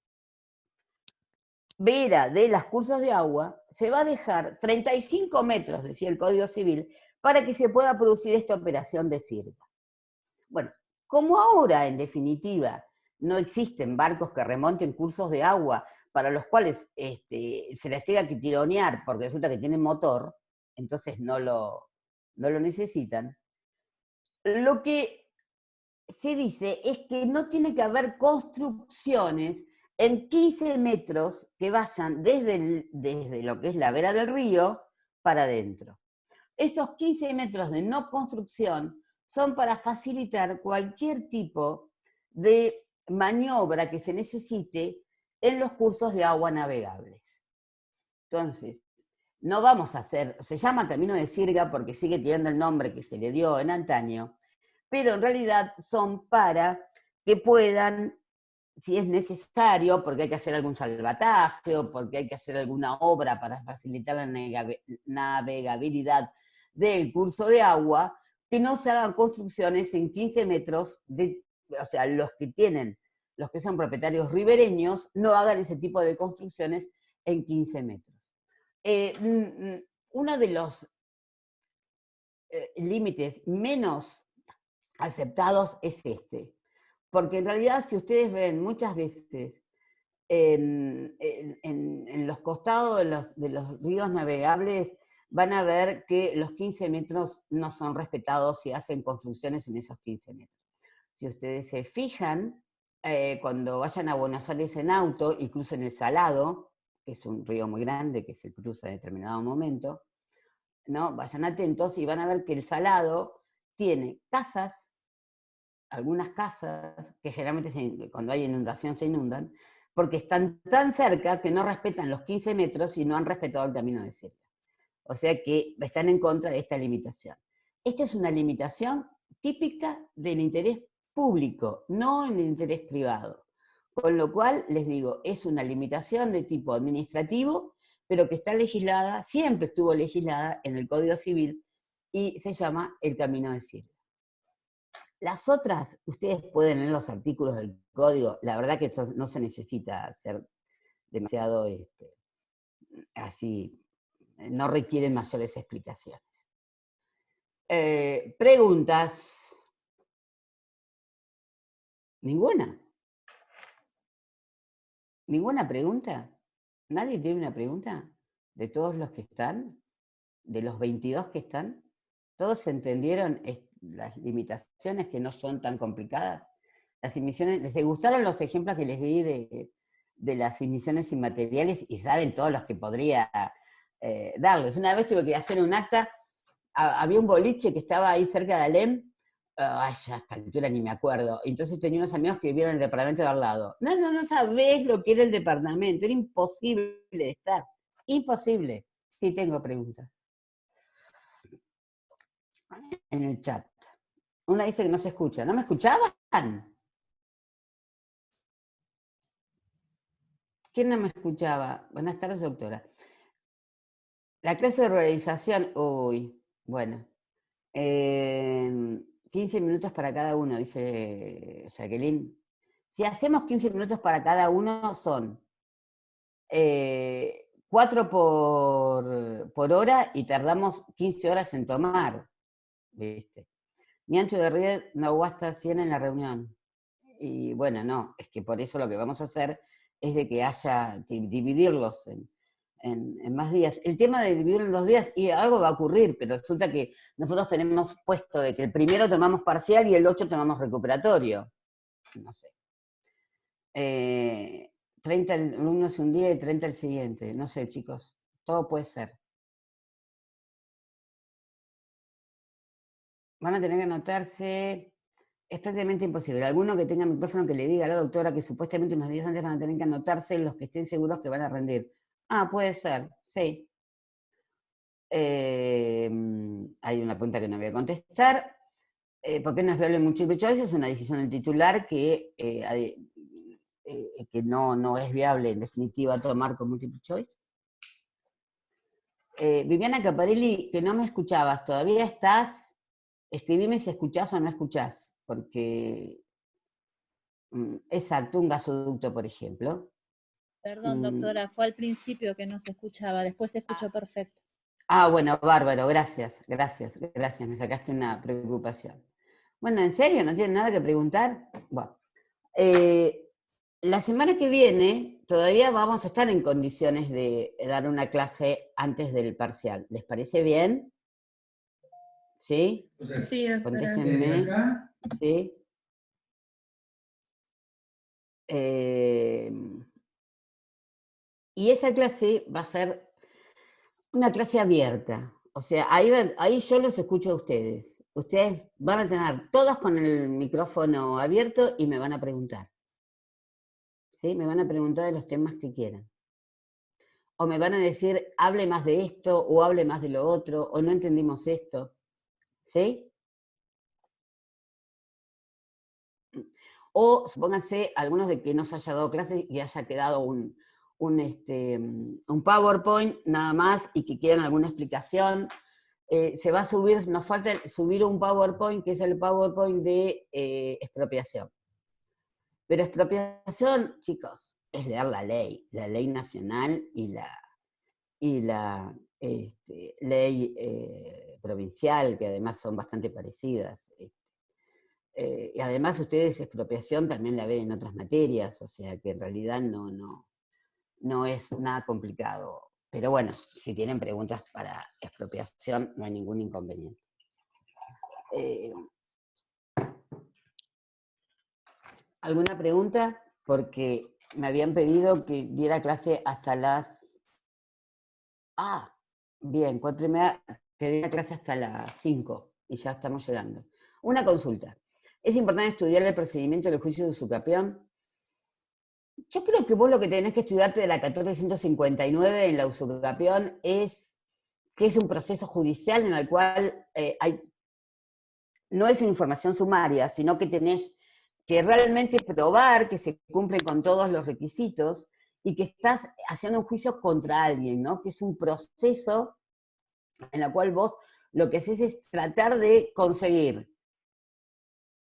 veras de los cursos de agua se va a dejar 35 metros, decía el Código Civil, para que se pueda producir esta operación de sirga. Bueno, como ahora, en definitiva, no existen barcos que remonten cursos de agua para los cuales se les tenga que tironear porque resulta que tienen motor, entonces no lo necesitan, lo que se dice es que no tiene que haber construcciones en 15 metros que vayan desde lo que es la vera del río para adentro. Esos 15 metros de no construcción son para facilitar cualquier tipo de maniobra que se necesite en los cursos de agua navegables. Entonces, no vamos a hacer, se llama camino de sirga porque sigue teniendo el nombre que se le dio en antaño, pero en realidad son para que puedan, si es necesario, porque hay que hacer algún salvataje o porque hay que hacer alguna obra para facilitar la navegabilidad del curso de agua, que no se hagan construcciones en 15 metros, o sea, los que son propietarios ribereños, no hagan ese tipo de construcciones en 15 metros. Uno de los límites menos aceptados es este, porque en realidad si ustedes ven muchas veces en los costados de los ríos navegables van a ver que los 15 metros no son respetados si hacen construcciones en esos 15 metros. Si ustedes se fijan, cuando vayan a Buenos Aires en auto y crucen el Salado, que es un río muy grande que se cruza en determinado momento, ¿no? Vayan atentos y van a ver que el Salado tiene casas, algunas casas, que generalmente cuando hay inundación se inundan, porque están tan cerca que no respetan los 15 metros y no han respetado el camino de Siria. O sea que están en contra de esta limitación. Esta es una limitación típica del interés público, no en el interés privado. Con lo cual, les digo, es una limitación de tipo administrativo, pero que está legislada, siempre estuvo legislada en el Código Civil, y se llama el camino de Siria. Las otras, ustedes pueden leer los artículos del código, la verdad que esto no se necesita ser demasiado así, no requieren mayores explicaciones. ¿Preguntas? ¿Ninguna? ¿Ninguna pregunta? ¿Nadie tiene una pregunta? ¿De todos los que están? ¿De los 22 que están? ¿Todos entendieron las limitaciones que no son tan complicadas? Las emisiones, ¿les gustaron los ejemplos que les di de las emisiones inmateriales? Y saben todos los que podría darles. Una vez tuve que hacer un acta, había un boliche que estaba ahí cerca de Alem, ya a esta altura ni me acuerdo, entonces tenía unos amigos que vivían en el departamento de al lado. No sabés lo que era el departamento, era imposible de estar, imposible. Sí, tengo preguntas. En el chat. Una dice que no se escucha. ¿No me escuchaban? ¿Quién no me escuchaba? Buenas tardes, doctora. La clase de realización, uy, bueno. 15 minutos para cada uno, dice Jacqueline. Si hacemos 15 minutos para cada uno, son 4 por hora y tardamos 15 horas en tomar. ¿Viste? Mi ancho de red no basta 100 en la reunión. Y bueno, no, es que por eso lo que vamos a hacer es de que haya, dividirlos en más días. El tema de dividirlo en 2 días, y algo va a ocurrir, pero resulta que nosotros tenemos puesto de que el primero tomamos parcial y el 8 tomamos recuperatorio. No sé. 30 alumnos un día y 30 el siguiente. No sé, chicos. Todo puede ser. Van a tener que anotarse. Es prácticamente imposible. Alguno que tenga micrófono que le diga a la doctora que supuestamente unos días antes van a tener que anotarse los que estén seguros que van a rendir. Ah, puede ser, sí. Hay una pregunta que no voy a contestar. ¿Por qué no es viable el multiple choice? Es una decisión del titular que no es viable en definitiva tomar con multiple choice. Viviana Caparelli, que no me escuchabas, ¿todavía estás? Escribime si escuchás o no escuchás, porque exacto, un gasoducto, por ejemplo. Perdón, doctora, fue al principio que no se escuchaba, después se escuchó perfecto. Ah, bueno, bárbaro, gracias, me sacaste una preocupación. Bueno, ¿en serio? ¿No tienen nada que preguntar? Bueno, la semana que viene todavía vamos a estar en condiciones de dar una clase antes del parcial. ¿Les parece bien? ¿Sí? Sí, doctora. Contéstenme. ¿Sí? Y esa clase va a ser una clase abierta. O sea, ahí yo los escucho a ustedes. Ustedes van a tener todos con el micrófono abierto y me van a preguntar. ¿Sí? Me van a preguntar de los temas que quieran. O me van a decir, hable más de esto, o hable más de lo otro, o no entendimos esto. ¿Sí? O supónganse algunos de que no se haya dado clase y haya quedado un PowerPoint nada más y que quieran alguna explicación. Se va a subir, nos falta subir un PowerPoint que es el PowerPoint de expropiación. Pero expropiación, chicos, es leer la ley nacional y la ley provincial, que además son bastante parecidas. Y además ustedes expropiación también la ven en otras materias, o sea que en realidad no es nada complicado Pero bueno, si tienen preguntas para expropiación, no hay ningún inconveniente. ¿Alguna pregunta? Porque me habían pedido que diera clase hasta las... Ah, bien, 4:30, que diera clase hasta las 5, y ya estamos llegando. Una consulta. ¿Es importante estudiar el procedimiento del juicio de usucapión? Yo creo que vos lo que tenés que estudiarte de la 1459 en la usucapión es que es un proceso judicial en el cual no es una información sumaria, sino que tenés que realmente probar que se cumplen con todos los requisitos y que estás haciendo un juicio contra alguien, ¿no? Que es un proceso en el cual vos lo que haces es tratar de conseguir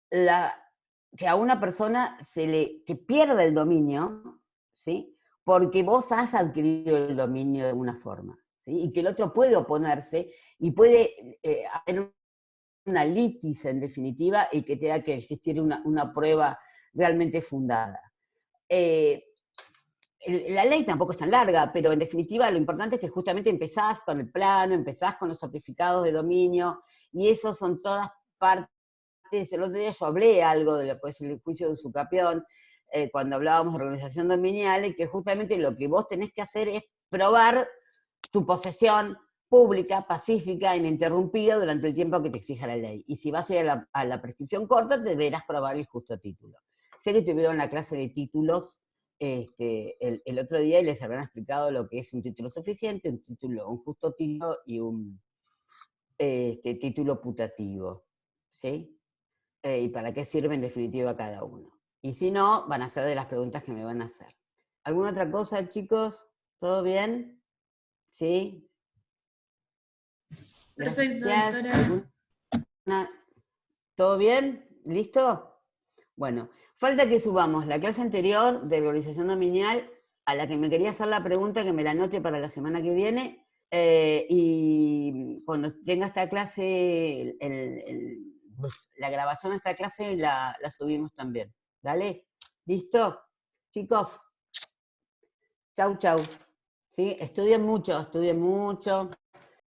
que a una persona que pierda el dominio, ¿sí? Porque vos has adquirido el dominio de alguna forma, ¿sí? Y que el otro puede oponerse y puede haber una litis en definitiva y que tenga que existir una prueba realmente fundada. La ley tampoco es tan larga, pero en definitiva lo importante es que justamente empezás con el plano, empezás con los certificados de dominio, y eso son todas partes. El otro día yo hablé algo de lo que es el juicio de usucapión, cuando hablábamos de organización dominial, y que justamente lo que vos tenés que hacer es probar tu posesión pública, pacífica, ininterrumpida durante el tiempo que te exija la ley. Y si vas a ir a la prescripción corta, deberás probar el justo título. Sé que tuvieron la clase de títulos el otro día y les habrán explicado lo que es un título suficiente, un justo título y un título putativo, ¿sí? Y para qué sirve en definitiva cada uno. Y si no, van a ser de las preguntas que me van a hacer. ¿Alguna otra cosa, chicos? ¿Todo bien? ¿Sí? Perfecto, Gracias. doctora. ¿Todo bien? ¿Listo? Bueno, falta que subamos la clase anterior de organización dominial, a la que me quería hacer la pregunta, que me la anote para la semana que viene, y cuando tenga esta clase, la grabación de esta clase la subimos también. ¿Dale? ¿Listo? Chicos, chau, chau. ¿Sí? Estudien mucho, estudien mucho.